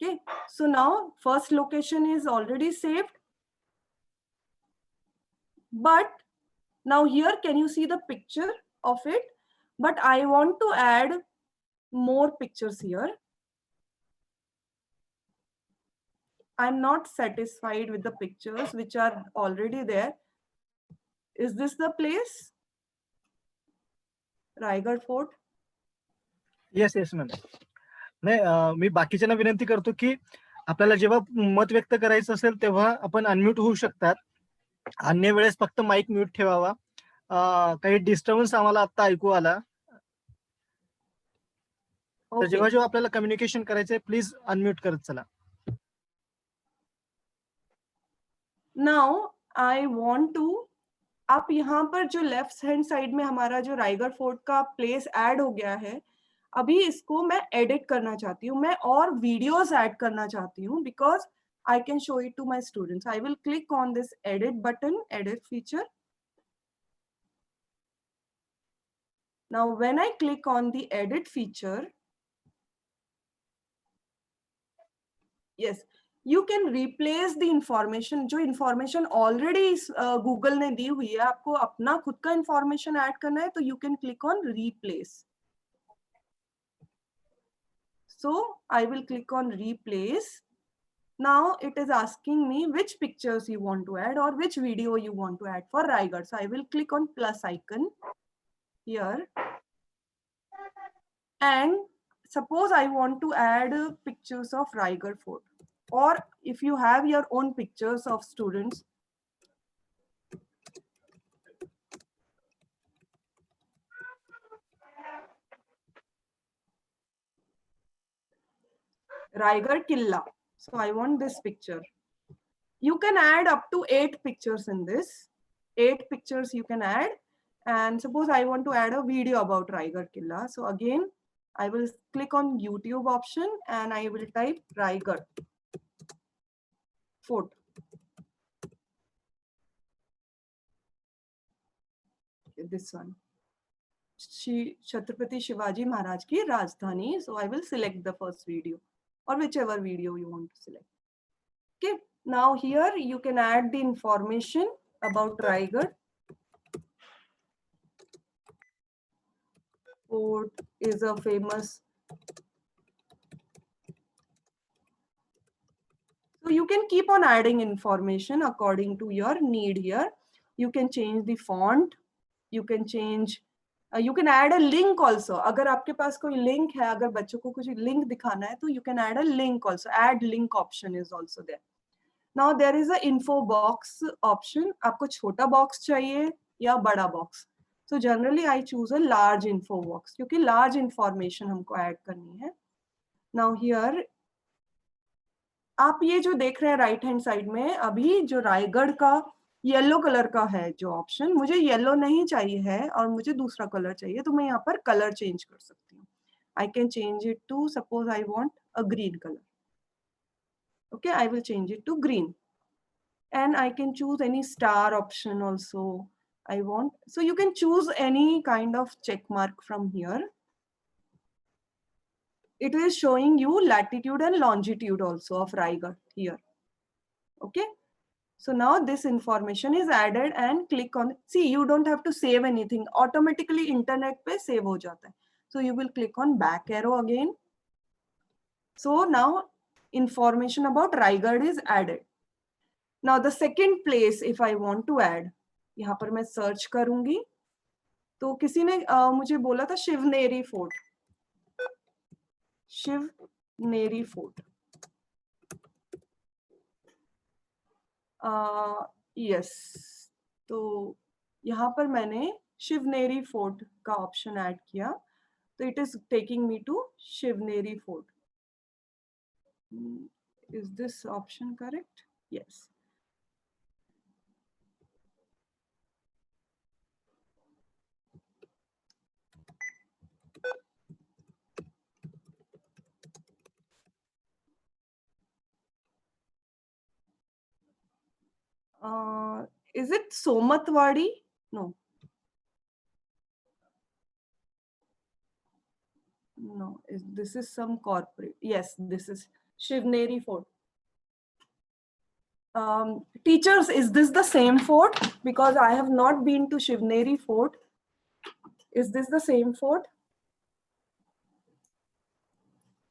Okay, so now first location is already saved. But now here, can you see the picture of it? But I want to add more pictures here. I'm not satisfied with the pictures which are already there. Is this the place? Raigad Fort? Yes yes ma'am. नाही, मी बाकीच्यांना विनंती करतो की आपल्याला जेव्हा मत व्यक्त करायचं असेल तेव्हा आपण अनम्यूट होऊ शकतात. अन्य वेळेस फक्त माईक म्यूट ठेवावा. काही डिस्टर्बन्स आम्हाला आता ऐकू आला. तर Okay. जेव्हा जेव्हा आपल्याला कम्युनिकेशन करायचंय प्लीज अनम्यूट करत चला. Now I want to, आप यहाँ पर जो लेफ्ट हैंड साइड में हमारा जो रायगढ़ फोर्ट का प्लेस ऐड हो गया है, अभी इसको मैं एडिट करना चाहती हूँ, मैं और वीडियोस ऐड करना चाहती हूँ, because I can show it to my students. I will click on this edit button, edit feature. Now when I click on the edit feature, yes, you can replace the information. जो information already Google ने दी हुई है, आपको अपना खुद का information add करना है, तो you can click on replace. So I will click on replace. Now it is asking me which pictures you want to add or which video you want to add for Raigad. So I will click on plus icon here. And suppose I want to add pictures of Raigad Fort, or if you have your own pictures of students, Raigad Killa. So I want this picture. You can add up to 8 pictures in this. 8 pictures you can add. And suppose I want to add a video about Raigad Killa. So again, I will click on YouTube option and I will type Raigad Fort. This one. Chhatrapati Shivaji Maharaj ki Rajdhani. So I will select the first video or whichever video you want to select. Okay. Now here you can add the information about Raigad. Fort is a famous. So you can keep on adding information according to your need here. You can change the font, you can change, you can add a link also. अगर आपके पास कोई link है, अगर बच्चों को कुछ link दिखाना है तो you can add a link also. Add link option is also there. Now there is a info box option. आपको छोटा box चाहिए या बड़ा box? So generally I choose a large info box क्योंकि large information हमको add करनी है. Now here आप ये जो देख रहे हैं राइट हैंड साइड में, अभी जो रायगढ़ का येलो कलर का है जो ऑप्शन, मुझे येलो नहीं चाहिए है और मुझे दूसरा कलर चाहिए, तो मैं यहाँ पर कलर चेंज कर सकती हूँ. I can change it to, suppose I want a green colour. Okay, I will change it to green. And I can choose any star option also I want. So you can choose any kind of check mark from here. It is showing you latitude and longitude also of Raigad here. Okay. So now this information is added and click on, see, you don't have to save anything. Automatically internet pe save ho jata hai. So you will click on back arrow again. So now information about Raigad is added. Now the second place if I want to add, यहाँ पर मैं search करूँगी, तो किसी ने मुझे बोला था Shivneri fort. Shivneri fort. Yes, तो यहाँ पर मैंने शिवनेरी फोर्ट का ऑप्शन ऐड किया, तो it is taking me to Shivneri fort. Is this option correct? Yes. Is it Somatwadi? No. No, this is some corporate. Yes, this is Shivneri Fort. Teachers, is this the same fort? Because I have not been to Shivneri Fort. Is this the same fort?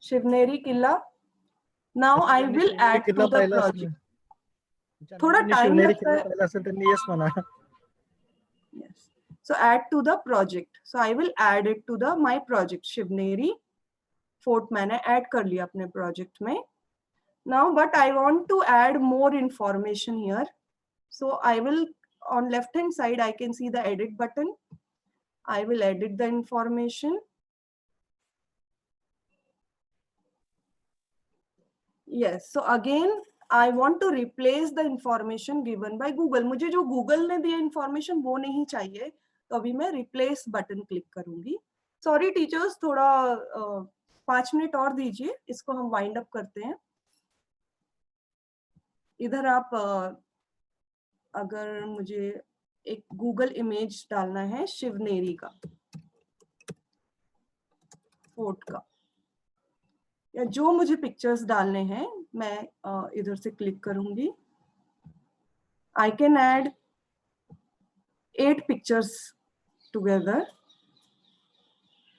Shivneri Killa. Now I will add to the project. थोड़ा time लगता है. Yes. So add to the project. So I will add it to the my project. Shivneri Fort मैंने add कर लिया अपने project में. Now, but I want to add more information here. So I will, on left hand side, I can see the edit button. I will edit the information. Yes. So again, I want to replace the information given by Google. मुझे जो Google ने दिया information वो नहीं चाहिए, तो अभी मैं replace button click करूँगी. Sorry teachers, थोड़ा 5 मिनट और दीजिए, इसको हम wind up करते हैं. इधर आप अगर मुझे एक Google इमेज डालना है शिवनेरी का फोर्ट का, या जो मुझे पिक्चर्स डालने हैं, मैं इधर से क्लिक करूंगी. I can add 8 pictures together.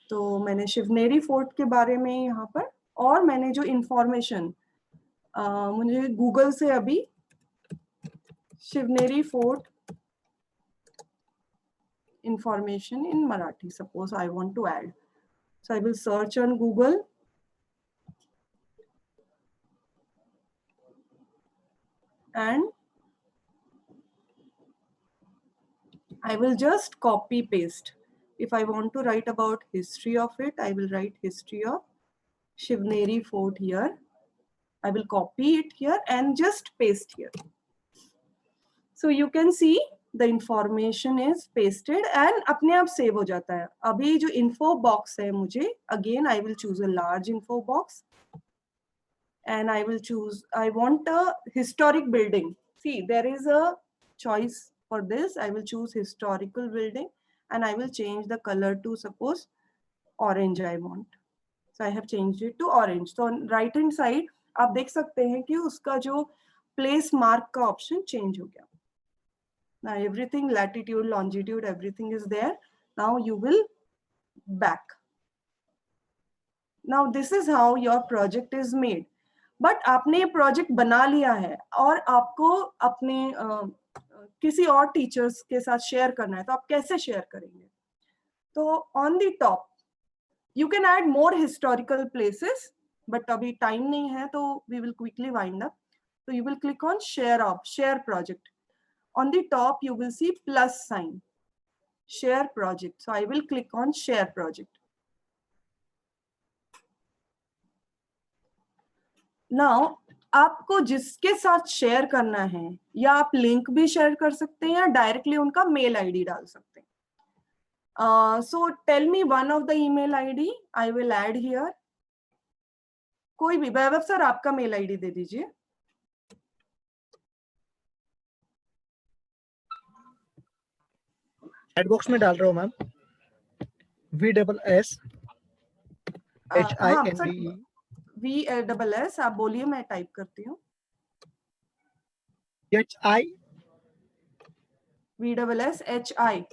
तो मैंने शिवनेरी फोर्ट के बारे में यहाँ पर, और मैंने जो इंफॉर्मेशन मुझे गूगल से अभी Shivneri fort information in Marathi, suppose I want to add. So I will search on Google. And I will just copy paste. If I want to write about history of it, I will write history of Shivneri Fort here. I will copy it here and just paste here. So you can see the information is pasted and अपने आप save हो जाता है. अभी जो info box है मुझे, again I will choose a large info box. And I will choose, I want a historic building. See, there is a choice for this. I will choose historical building and I will change the color to, suppose, orange I want. So I have changed it to orange. So on right hand side, आप देख सकते हैं कि उसका जो place mark का option change हो गया. Now everything, latitude, longitude, everything is there. Now you will back. Now this is how your project is made. But आपने ये project बना लिया है और आपको अपने किसी और टीचर्स के साथ शेयर करना है तो आप कैसे शेयर करेंगे? तो on the top you can add more historical places, but अभी टाइम नहीं है तो we will quickly wind up. So you will click on share project. On the top you will see plus sign, share project. So I will click on share project. Now आपको जिसके साथ share करना है या आप link भी share कर सकते हैं या डायरेक्टली उनका मेल आईडी डाल सकते हैं. So tell me one of the email ID I will add here. कोई भी, वैभव सर आपका मेल आईडी दे दीजिए. चैट बॉक्स में डाल रहा हूँ मैम. VSS HINDE VSS आप बोलिए, मैं टाइप करती हूँ. VSS HINDE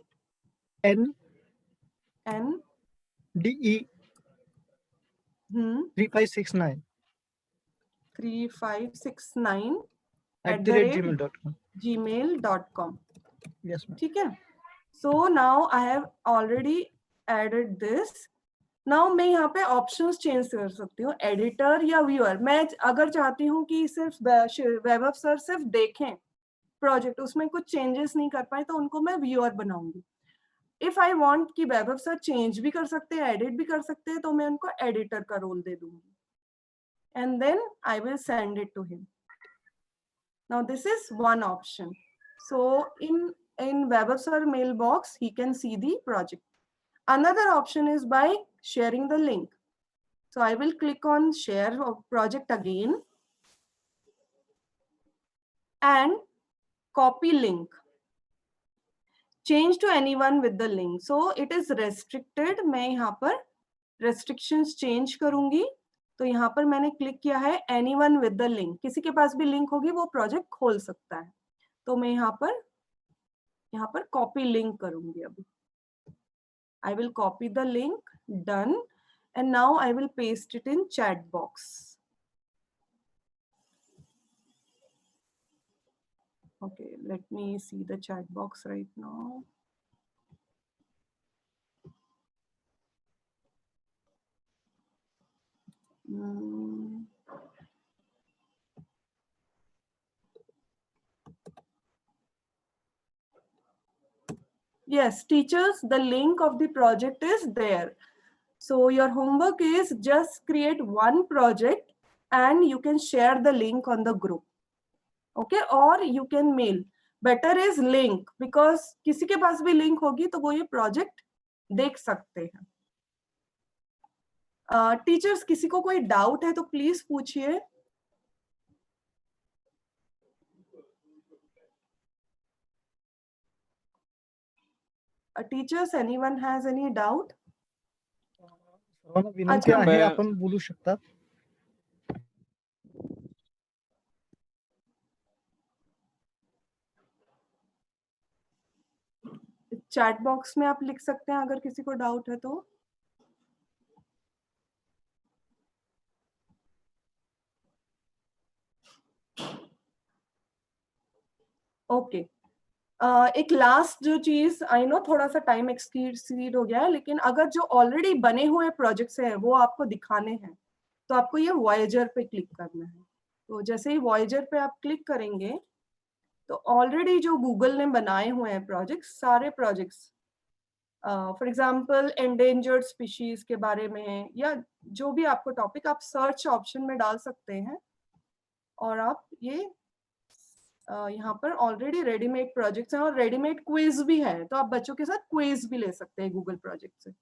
3569 3569 @gmail.com. gmail.com. Yes ma'am. ठीक है. So now I have already added this. Now मैं यहाँ पे ऑप्शंस चेंज कर सकती हूँ, एडिटर या व्यूअर. मैं अगर चाहती हूँ कि सिर्फ वैभव सर सिर्फ देखें प्रोजेक्ट, उसमें कुछ चेंजेस नहीं कर पाए, तो उनको मैं व्यूअर बनाऊंगी. इफ आई वांट कि वैभव सर चेंज भी कर सकते हैं, एडिट भी कर सकते हैं, तो मैं उनको एडिटर का रोल दे दूंगी. And then I will send it to him. Now this is one option. So in Vaibhav sir mailbox, he can see the project. Another option is by sharing the link. So I will click on share project again and copy link. Change to anyone with the link. So it is restricted. मैं यहाँ पर restrictions change करूँगी. तो यहाँ पर मैंने click किया है anyone with the link. किसी के पास भी लिंक होगी वो प्रोजेक्ट खोल सकता है. तो मैं यहाँ पर कॉपी लिंक करूंगी. अभी I will copy the link, done, and now I will paste it in chat box. Okay, let me see the chat box right now. Yes, teachers, the link of the project is there. So your homework is just create one project and you can share the link on the group. Okay, or you can mail. Better is link because किसी के पास भी link होगी तो वो ये project देख सकते हैं. Teachers, किसी को कोई doubt है तो please पूछिए. Teachers, anyone has any doubt? विनंती अच्छा, आहे, मैं- आपण बोलू शकता. चैट बॉक्स में आप लिख सकते हैं अगर किसी को डाउट है तो. ओके. एक लास्ट जो चीज, आई नो थोड़ा सा टाइम एक्सीड हो गया है, लेकिन अगर जो ऑलरेडी बने हुए प्रोजेक्ट्स हैं वो आपको दिखाने हैं तो आपको ये वॉयेजर पे क्लिक करना है. तो जैसे ही वॉयेजर पे आप क्लिक करेंगे तो ऑलरेडी जो गूगल ने बनाए हुए हैं प्रोजेक्ट्स, सारे projects, for example endangered species के बारे में या जो भी आपको टॉपिक, आप सर्च ऑप्शन में डाल सकते हैं और आप ये यहाँ पर ऑलरेडी रेडीमेड प्रोजेक्ट्स हैं और रेडीमेड क्विज भी है, तो आप बच्चों के साथ क्विज भी ले सकते हैं गूगल प्रोजेक्ट से.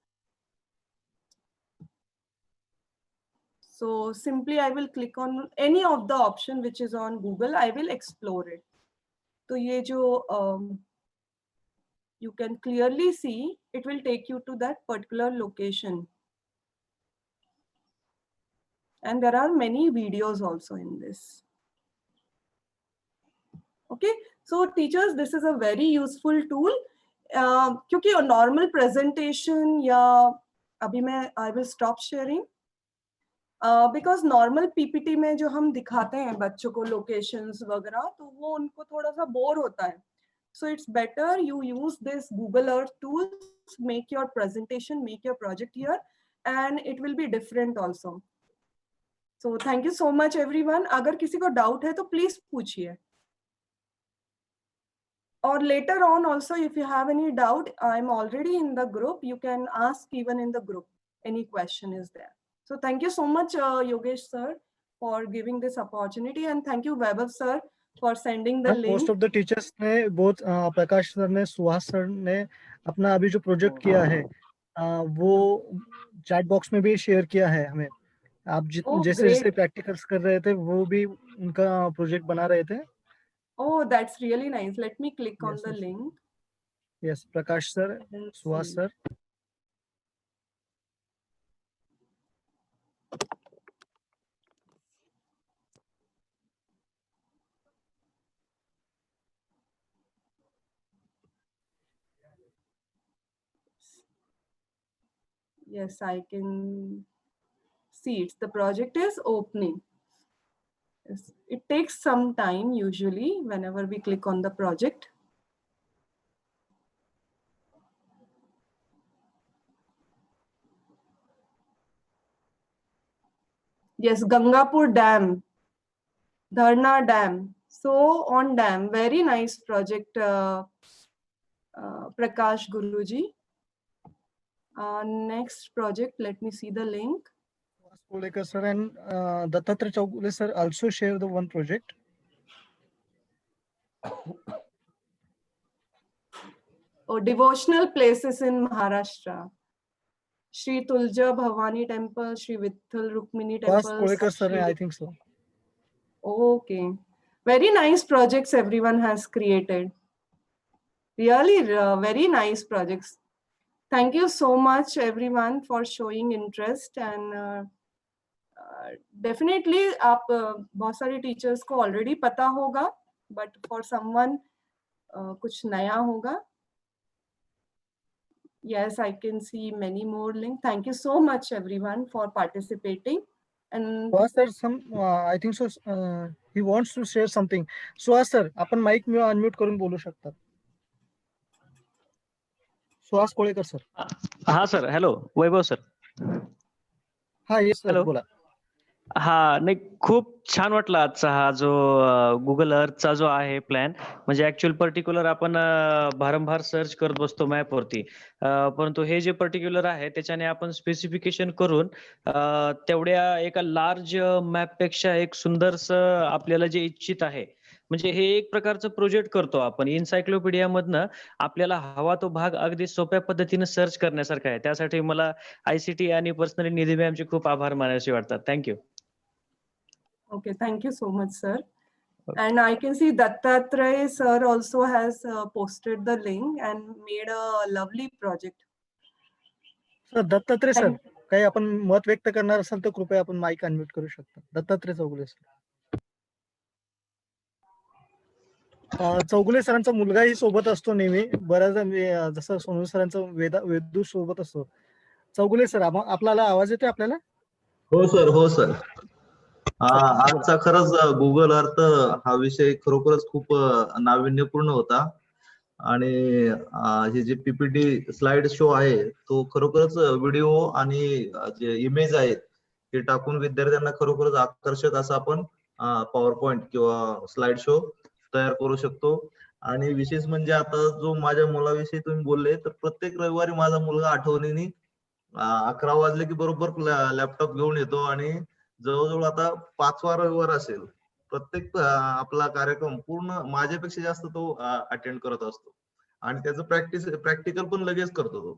So simply I will click on any of the option which is on Google. I will explore it. तो ये जो you can clearly see, it will take you to that particular location. And there are many videos also in this. Okay, so teachers, this is a very useful tool. क्योंकि normal presentation या अभी मैं I will stop sharing. Because normal PPT में जो हम दिखाते हैं बच्चों को लोकेशंस वगैरह, तो वो उनको थोड़ा सा बोर होता है. So it's better you use this Google Earth tools, make your presentation, make your project here, and it will be different also. So thank you so much everyone. अगर किसी को doubt है तो please पूछिए. Or later on also, if you have any doubt, I'm already in the group. You can ask even in the group. Any question is there. So thank you so much, Yogesh sir, for giving this opportunity, and thank you Vaibhav sir for sending the link. Most of the teachers ने बहुत प्रकाश sir ने Suhas sir ने अपना अभी जो project किया है वो चैट बॉक्स में भी शेयर किया है हमें. आप Oh, जैसे great. जैसे प्रैक्टिकल्स कर रहे थे वो भी उनका प्रोजेक्ट बना रहे थे. Oh, that's really nice. Let me click on Yes, the yes. link. Yes, Prakash sir, and Suhas see. Sir. Yes, I can see it. The project is opening. Yes, it takes some time usually whenever we click on the project. Yes, Gangapur Dam, Dharna Dam. So on dam, very nice project, Prakash Guruji. Next project, let me see the link. Suhas Kolekar sir and Dattatreya Chaugule sir also share the one project. Oh, devotional places in Maharashtra. Shri Tulja Bhavani Temple, Shri Vitthal Rukmini Suhas Temple. Kolekar sir Shri- ने I think so. Okay. Very nice projects everyone has created. Really, very nice projects. Thank you so much everyone for showing interest, and definitely आप बहुत सारे teachers को already पता होगा, but for someone कुछ नया होगा. Yes, I can see many more links. Thank you so much everyone for participating. And Suhas sir, some I think so he wants to share something. Suhas sir, आपण mic मी unmute करून बोलू शकतात. Suhas Kolekar sir. हा sir, hello वैभव sir. हा yes sir, Hello. बोला. हा नाही, खूप छान वाटला आजचा हा जो गुगल अर्थचा जो आहे प्लॅन. म्हणजे ऍक्च्युअल पर्टिक्युलर आपण भारंभार सर्च करत बसतो मॅपवरती, परंतु हे जे पर्टिक्युलर आहे त्याच्याने आपण स्पेसिफिकेशन करून तेवढ्या एका लार्ज मॅपपेक्षा एक सुंदरसं आपल्याला जे इच्छित आहे, म्हणजे हे एक प्रकारचं प्रोजेक्ट करतो आपण इन्सायक्लोपीडिया मधनं. आपल्याला हवा तो भाग अगदी सोप्या पद्धतीने सर्च करण्यासारखा आहे. त्यासाठी मला आयसीटी आणि पर्सनली निधी मॅमचे खूप आभार मानायचे वाटतात. Thank you. okay, thank you so much, sir. And I can see Dattatreya sir also has posted the link and made a lovely project. Sir Dattatray sir, Thank- काही आपण मत व्यक्त करणार असाल तर कृपया आपण माइक अनम्यूट करू शकता. दत्तात्रय चौगुले सर. चौगुले सरांचा मुलगाही सोबत असतो नेहमी. बऱ्याचदा जसं सोनू सरांचा वेदू सोबत असतो. चौगुले सर, आपल्याला आवाज येतोय आपल्याला? हो सर, हो सर. आजचा खरंच गुगल अर्थ हा विषय खरोखरच खूप नाविन्यपूर्ण होता. आणि हे जे पीपीटी स्लाइड शो आहे तो खरोखरच व्हिडिओ आणि जे इमेज आहेत ते टाकून विद्यार्थ्यांना खरोखरच आकर्षक असा आपण पॉवर पॉइंट किंवा स्लाइड शो तयार करू शकतो. आणि विशेष म्हणजे आता जो माझ्या मुलाविषयी तुम्ही बोलले, तर प्रत्येक रविवारी माझा मुलगा आठवणीने 11 वाजले की बरोबर लॅपटॉप घेऊन येतो आणि जवळजवळ आता 5वा रविवार असेल. प्रत्येक आपला कार्यक्रम पूर्ण माझ्यापेक्षा जास्त तो अटेंड करत असतो आणि त्याचं प्रॅक्टिकल पण लगेच करतो तो.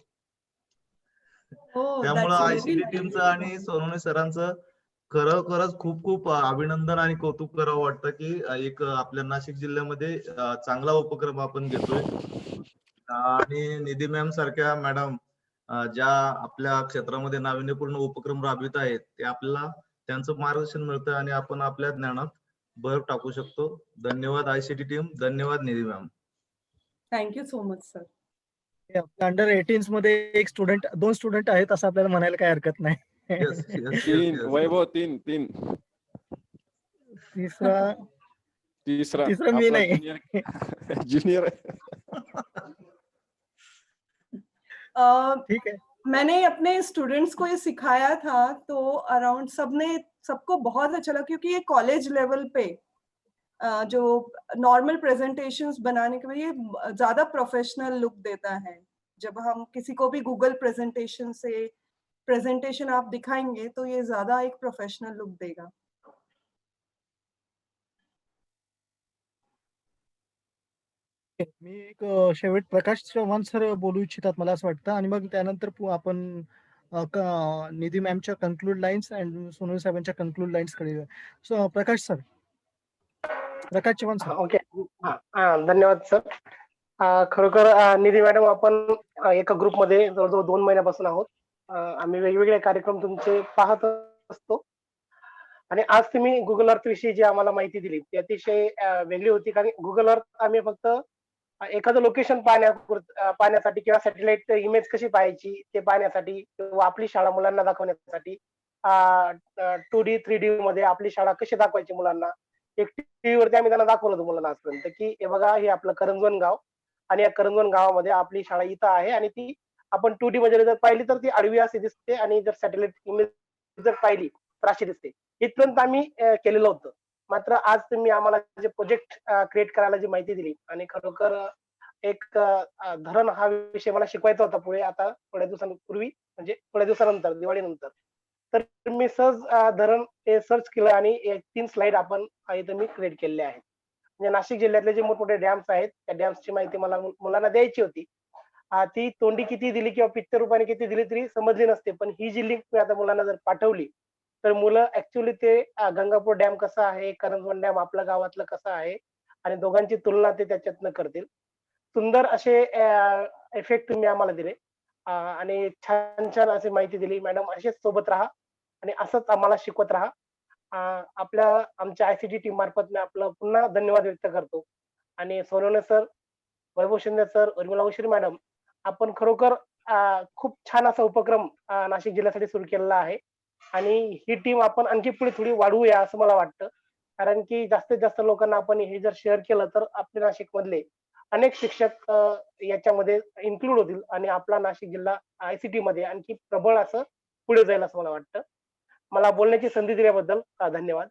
Oh, त्यामुळे that's very आयसीटी nice. टीमचं आणि सोनवणे सरांचं खरंच खूप खूप अभिनंदन आणि कौतुक करावं वाटतं की एक आपल्या नाशिक जिल्ह्यामध्ये चांगला उपक्रम आपण घेतोय. आणि निधी मॅम सारख्या मॅडम ज्या आपल्या क्षेत्रामध्ये नाविन्यपूर्ण उपक्रम राबवित आहेत, ते आपल्याला त्यांचं मार्गदर्शन मिळतं आणि आपण आपल्या ज्ञानात भर टाकू शकतो. धन्यवाद आयसीटी टीम, धन्यवाद Nidhi ma'am. Thank you so much, sir. Under 18 मध्ये एक स्टुडंट, 2 स्टुडंट आहेत असं आपल्याला म्हणायला काही हरकत नाही. येस येस तीन येस. वैभव, तीन. तिसरा तिसरा तिसरा मी नाही. ज्युनियर ठीक है. मैंने अपने स्टूडेंट्स को ये सिखाया था, तो अराउंड सबको बहुत अच्छा लगा, क्योंकि ये कॉलेज लेवल पे जो नॉर्मल प्रेजेंटेशंस बनाने के लिए ज्यादा प्रोफेशनल लुक देता है। जब हम किसी को भी गूगल प्रेजेंटेशन आप दिखाएंगे तो ये ज्यादा एक प्रोफेशनल लुक देगा। मी एक शेवट प्रकाश चव्हाण सर बोलू इच्छितात मला असं वाटतं, आणि मग त्यानंतर आपण निधी मॅमच्या कन्क्लूड लाईन्स अँड सोनल साहेबांच्या कन्क्लूड लाईन्स कडे येऊया. सो प्रकाश सर, प्रकाश चव्हाण सर. ओके. धन्यवाद सर. खरोखर निधी मॅडम, आपण एका ग्रुपमध्ये जवळजवळ 2 महिन्यापासून आहोत. आम्ही वेगवेगळे कार्यक्रम तुमचे पाहत असतो, आणि आज तुम्ही गुगल अर्थ विषयी जी आम्हाला माहिती दिली ती अतिशय वेगळी होती. कारण गुगल अर्थ आम्ही फक्त एखादं लोकेशन पाहण्यासाठी किंवा सॅटेलाइट इमेज कशी पाहायची ते पाहण्यासाठी, किंवा आपली शाळा मुलांना दाखवण्यासाठी 2D 3D मध्ये आपली शाळा कशी दाखवायची मुलांना, एक टीव्ही वरती आम्ही त्यांना दाखवलं होतं मुलांना आजपर्यंत, की हे बघा हे आपलं करंजवन गाव, आणि या करंजवन गावामध्ये आपली शाळा इथं आहे, आणि ती आपण 2D मध्ये जर पाहिली तर ती आडवी अशी दिसते, आणि जर सॅटेलाइट इमेज जर पाहिली तर अशी दिसते. इथपर्यंत आम्ही केलेलं होतं. मात्र आज तुम्ही आम्हाला जे प्रोजेक्ट क्रिएट करायला जी माहिती दिली, आणि खरोखर एक धरण हा विषय मला शिकवायचा होता पुढे, आता थोड्या दिवसांपूर्वी, म्हणजे थोड्या दिवसानंतर दिवाळीनंतर, तर मी सहज धरण हे सर्च केलं, आणि 3 स्लाइड आपण इथं मी क्रिएट केलेले आहेत. म्हणजे नाशिक जिल्ह्यातले जे मोठमोठे डॅम्स आहेत त्या डॅम्सची माहिती मला मुलांना द्यायची होती. ती तोंडी किती दिली किंवा पिक्चर रूपाने किती दिली तरी समजली नसते, पण ही जी लिंक मी आता मुलांना जर पाठवली तर मुलं ऍक्च्युअली ते गंगापूर डॅम कसा आहे, करंजवन डॅम आपल्या गावातलं कसं आहे, आणि दोघांची तुलना ते त्याच्यातनं करतील. सुंदर असे इफेक्ट तुम्ही आम्हाला दिले, आणि छान छान अशी माहिती दिली. मॅडम असेच सोबत राहा, आणि असंच आम्हाला शिकवत राहा. आमच्या ICT टीम मार्फत मी आपलं पुन्हा धन्यवाद व्यक्त करतो. आणि सोनवणे सर, वैभव शिंदे सर, उर्मिला उशिर मॅडम, आपण खरोखर खूप छान असा उपक्रम नाशिक जिल्ह्यासाठी सुरू केलेला आहे, आणि ही टीम आपण आणखी पुढे थोडी वाढवूया असं मला वाटतं. कारण की जास्तीत जास्त लोकांना आपण हे जर शेअर केलं तर आपले नाशिक मधले अनेक शिक्षक याच्यामध्ये इन्क्लूड होतील, आणि आपला नाशिक जिल्हा ICT मध्ये आणखी प्रबळ असं पुढे जाईल असं मला वाटतं. मला बोलण्याची संधी दिल्याबद्दल धन्यवाद.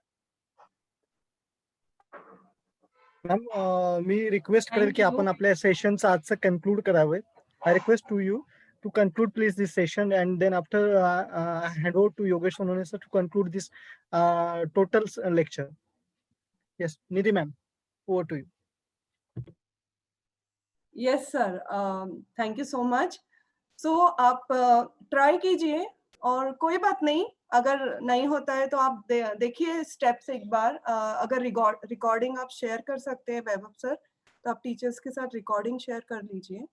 मॅम, मी रिक्वेस्ट करेल की आपण आपल्या सेशनचं आजचं कन्क्लूड करावे. I request to you to conclude please this session, and then after hand over to Yogesh Sonone sir to conclude this total lecture. Yes, Nidhi ma'am, over to you. Yes sir, thank you so much. So आप try कीजिए, और कोई बात नहीं, अगर नहीं होता है तो आप देखिए स्टेप्स एक बार. अगर रिकॉर्डिंग आप शेयर कर सकते हैं वैभव सर, तो आप टीचर्स के साथ रिकॉर्डिंग शेयर कर लीजिए.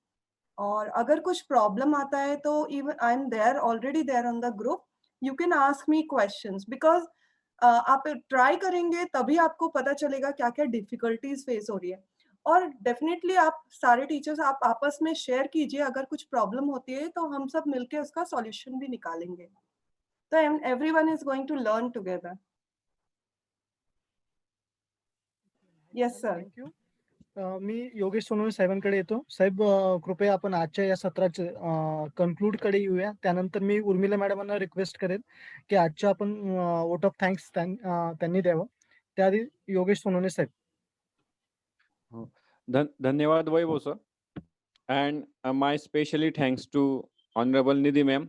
और अगर कुछ प्रॉब्लम आता है तो even I am there, already there on the group, you can ask me questions, because आप ट्राई करेंगे तभी आपको पता चलेगा क्या क्या डिफिकल्टीज फेस हो रही है. और डेफिनेटली आप सारे टीचर्स आप आपस में शेयर कीजिए, अगर कुछ प्रॉब्लम होती है तो हम सब मिलके उसका सॉल्यूशन भी निकालेंगे. तो everyone is going to learn together. Yes sir. Thank you. मी योगेश सोनवणे साहेबांकडे येतो. साहेब, कृपया आपण आजच्या या सत्राचे कन्क्लूड कडे येऊया. त्यानंतर मी उर्मिला मॅडमांना रिक्वेस्ट करेन की आजच्या आपण वोट ऑफ थँक्स त्यांनी द्यावं. त्याआधी योगेश सोनवणे साहेब. धन्यवाद Vaibhav sir, and my specially thanks to honorable Nidhi ma'am.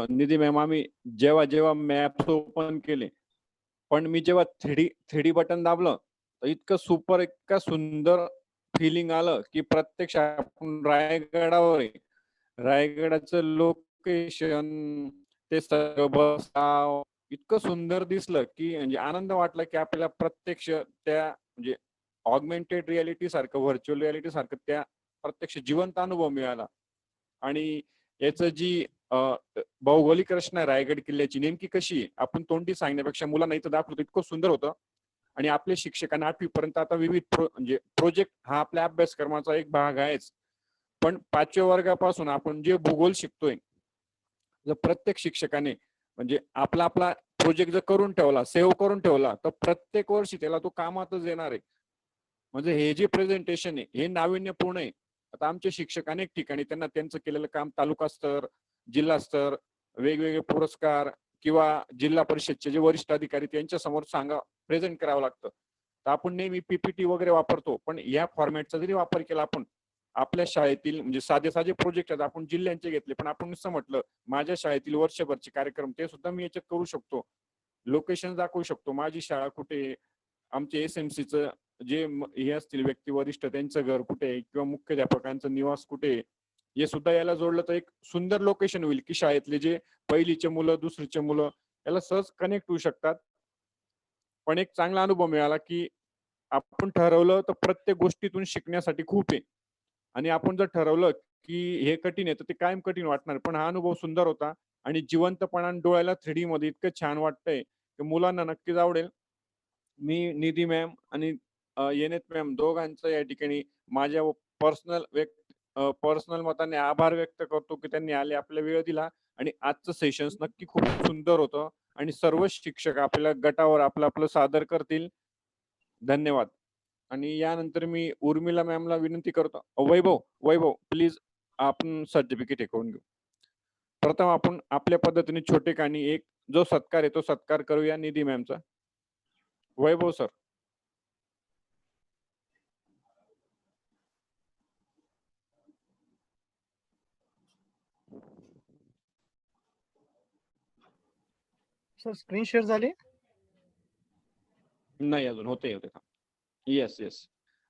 Nidhi ma'am, आम्ही जेव्हा जेव्हा मॅप्स ओपन केले, पण मी जेव्हा 3D बटन दाबलं तर इतकं सुपर, इतकं सुंदर फिलिंग आलं की प्रत्यक्ष आपण रायगडावर आहे. रायगडाचं लोकेशन, ते सगळं बसाव इतकं सुंदर दिसलं की म्हणजे आनंद वाटला की आपल्याला प्रत्यक्ष त्या म्हणजे ऑगमेंटेड रियालिटी सारखं, व्हर्च्युअल रियालिटी सारखं त्या प्रत्यक्ष जिवंत अनुभव मिळाला. आणि याचं जी भौगोलिक रचना रायगड किल्ल्याची नेमकी कशी आहे, आपण तोंडी सांगण्यापेक्षा मुलांना इथं दाखवलं इतकं सुंदर होतं. आणि आपल्या शिक्षकांना 8वी पर्यंत आता विविध म्हणजे प्रोजेक्ट हा आपल्या अभ्यासक्रमाचा एक भाग आहेच, पण 5व्या वर्गापासून आपण जे भूगोल शिकतोय, जर प्रत्येक शिक्षकाने म्हणजे आपला प्रोजेक्ट जर करून ठेवला, सेव्ह करून ठेवला, तर प्रत्येक वर्षी त्याला तो कामातच येणार आहे. म्हणजे हे जे प्रेझेंटेशन आहे हे नाविन्यपूर्ण आहे. आता आमचे शिक्षक अनेक ठिकाणी त्यांना त्यांचं केलेलं काम तालुका स्तर, जिल्हा स्तर, वेगवेगळे पुरस्कार किंवा जिल्हा परिषदचे जे वरिष्ठ अधिकारी त्यांच्या समोर प्रेझेंट करावं लागतं. तर आपण नेहमी पीपीटी वगैरे वापरतो, पण या फॉर्मॅटचा जरी वापर केला आपण आपल्या शाळेतील, म्हणजे साधे साधे प्रोजेक्ट आहेत, आपण जिल्ह्यांचे घेतले, पण आपण नुसतं म्हटलं माझ्या शाळेतील वर्षभरचे कार्यक्रम ते सुद्धा मी याच्यात करू शकतो. लोकेशन दाखवू शकतो, माझी शाळा कुठे आहे, आमचे एसएमसीचं जे हे असतील व्यक्ती वरिष्ठ त्यांचं घर कुठे आहे किंवा मुख्याध्यापकांचं निवास कुठे आहे, हे सुद्धा याला जोडलं तर एक सुंदर लोकेशन होईल की शाळेतले जे पहिलीचे मुलं, दुसरीचे मुलं याला सहज कनेक्ट होऊ शकतात. पण एक चांगला अनुभव मिळाला की आपण ठरवलं तर प्रत्येक गोष्टीतून शिकण्यासाठी खूप आहे, आणि आपण जर ठरवलं की हे कठीण आहे तर ते कायम कठीण वाटणार. पण हा अनुभव सुंदर होता आणि जिवंतपणाने डोळ्याला 3D मध्ये इतकं छान वाटतंय की मुलांना नक्कीच आवडेल. मी निधी मॅम आणि येनेत मॅम दोघांचं या ठिकाणी माझ्या पर्सनल मताने आभार व्यक्त करतो की त्यांनी आले, आपला वेळ दिला आणि आजचं सेशन नक्की खूप सुंदर होतं आणि सर्व शिक्षक आपल्या गटावर आपलं आपलं सादर करतील. धन्यवाद. आणि यानंतर मी उर्मिला मॅमला विनंती करतो, वैभव प्लीज आपण सर्टिफिकेट हे करून घेऊ. प्रथम आपण आपल्या पद्धतीने छोटे कानी एक जो सत्कार आहे तो सत्कार करूया निधी मॅमचा. Vaibhav sir. Sir screen share झाली? नाही अजून होते. Yes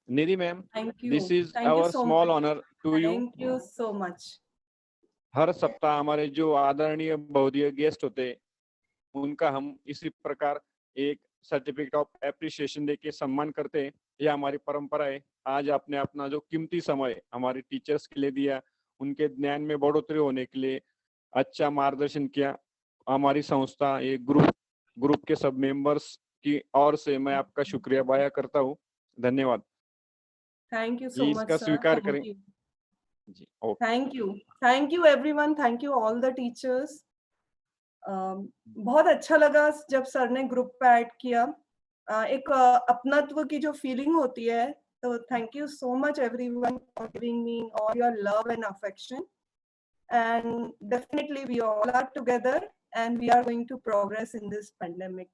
Nidhi ma'am, Thank you. This is Thank you our so small much. Honour to you. Thank you so much. हर सप्ताह हमारे जो आदरणीय बहुदीय गेस्ट होते उनका हम इसी प्रकार एक सर्टिफिकेट ऑफ एप्रिसिएशन देके सम्मान करते हैं. यह हमारी परंपरा है. आज आपने अपना जो कीमती समय हमारे टीचर्स के लिए दिया, उनके ज्ञान में बढ़ोतरी होने के लिए अच्छा मार्गदर्शन किया. हमारी संस्था एक ग्रुप के सब मेंबर्स की ओर से मैं आपका शुक्रिया बयां करता हूँ. धन्यवाद. Thank you so ये much, इसका sir. स्वीकार Thank करें. you. जी okay. Thank you everyone. Thank you all the teachers. बहुत अच्छा लगा जब सर ने ग्रुप पे ऐड किया. एक अपनत्व की जो फीलिंग होती है, तो thank you so much everyone for giving me all your love and affection. And definitely we all are together and we are going to progress in this pandemic.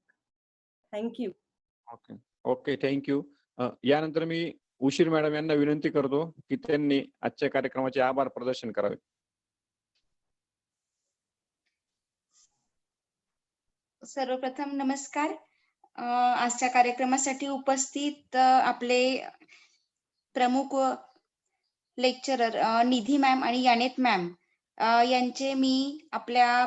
Thank you. Okay thank you. यानंतर मी उशीर madam यांना विनंती करतो की त्यांनी आजच्या कार्यक्रमाचे आभार प्रदर्शन करावे. सर्वप्रथम नमस्कार. आजच्या कार्यक्रमासाठी उपस्थित आपले प्रमुख लेक्चरर निधी मॅम आणि यानेत मॅम यांचे मी आपल्या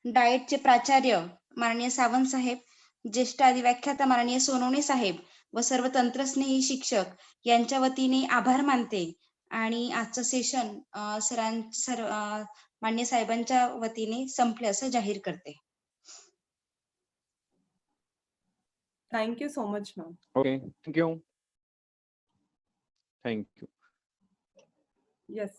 डाएटचे प्राचार्य माननीय सावंत साहेब, ज्येष्ठ अधिव्याख्याता माननीय सोनवणे साहेब व सर्व तंत्रस्नेही शिक्षक यांच्या वतीने आभार मानते आणि आजचं सेशन माननीय साहेबांच्या वतीने संपले असं जाहीर करते. Thank you so much, ma'am. Okay thank you. Yes.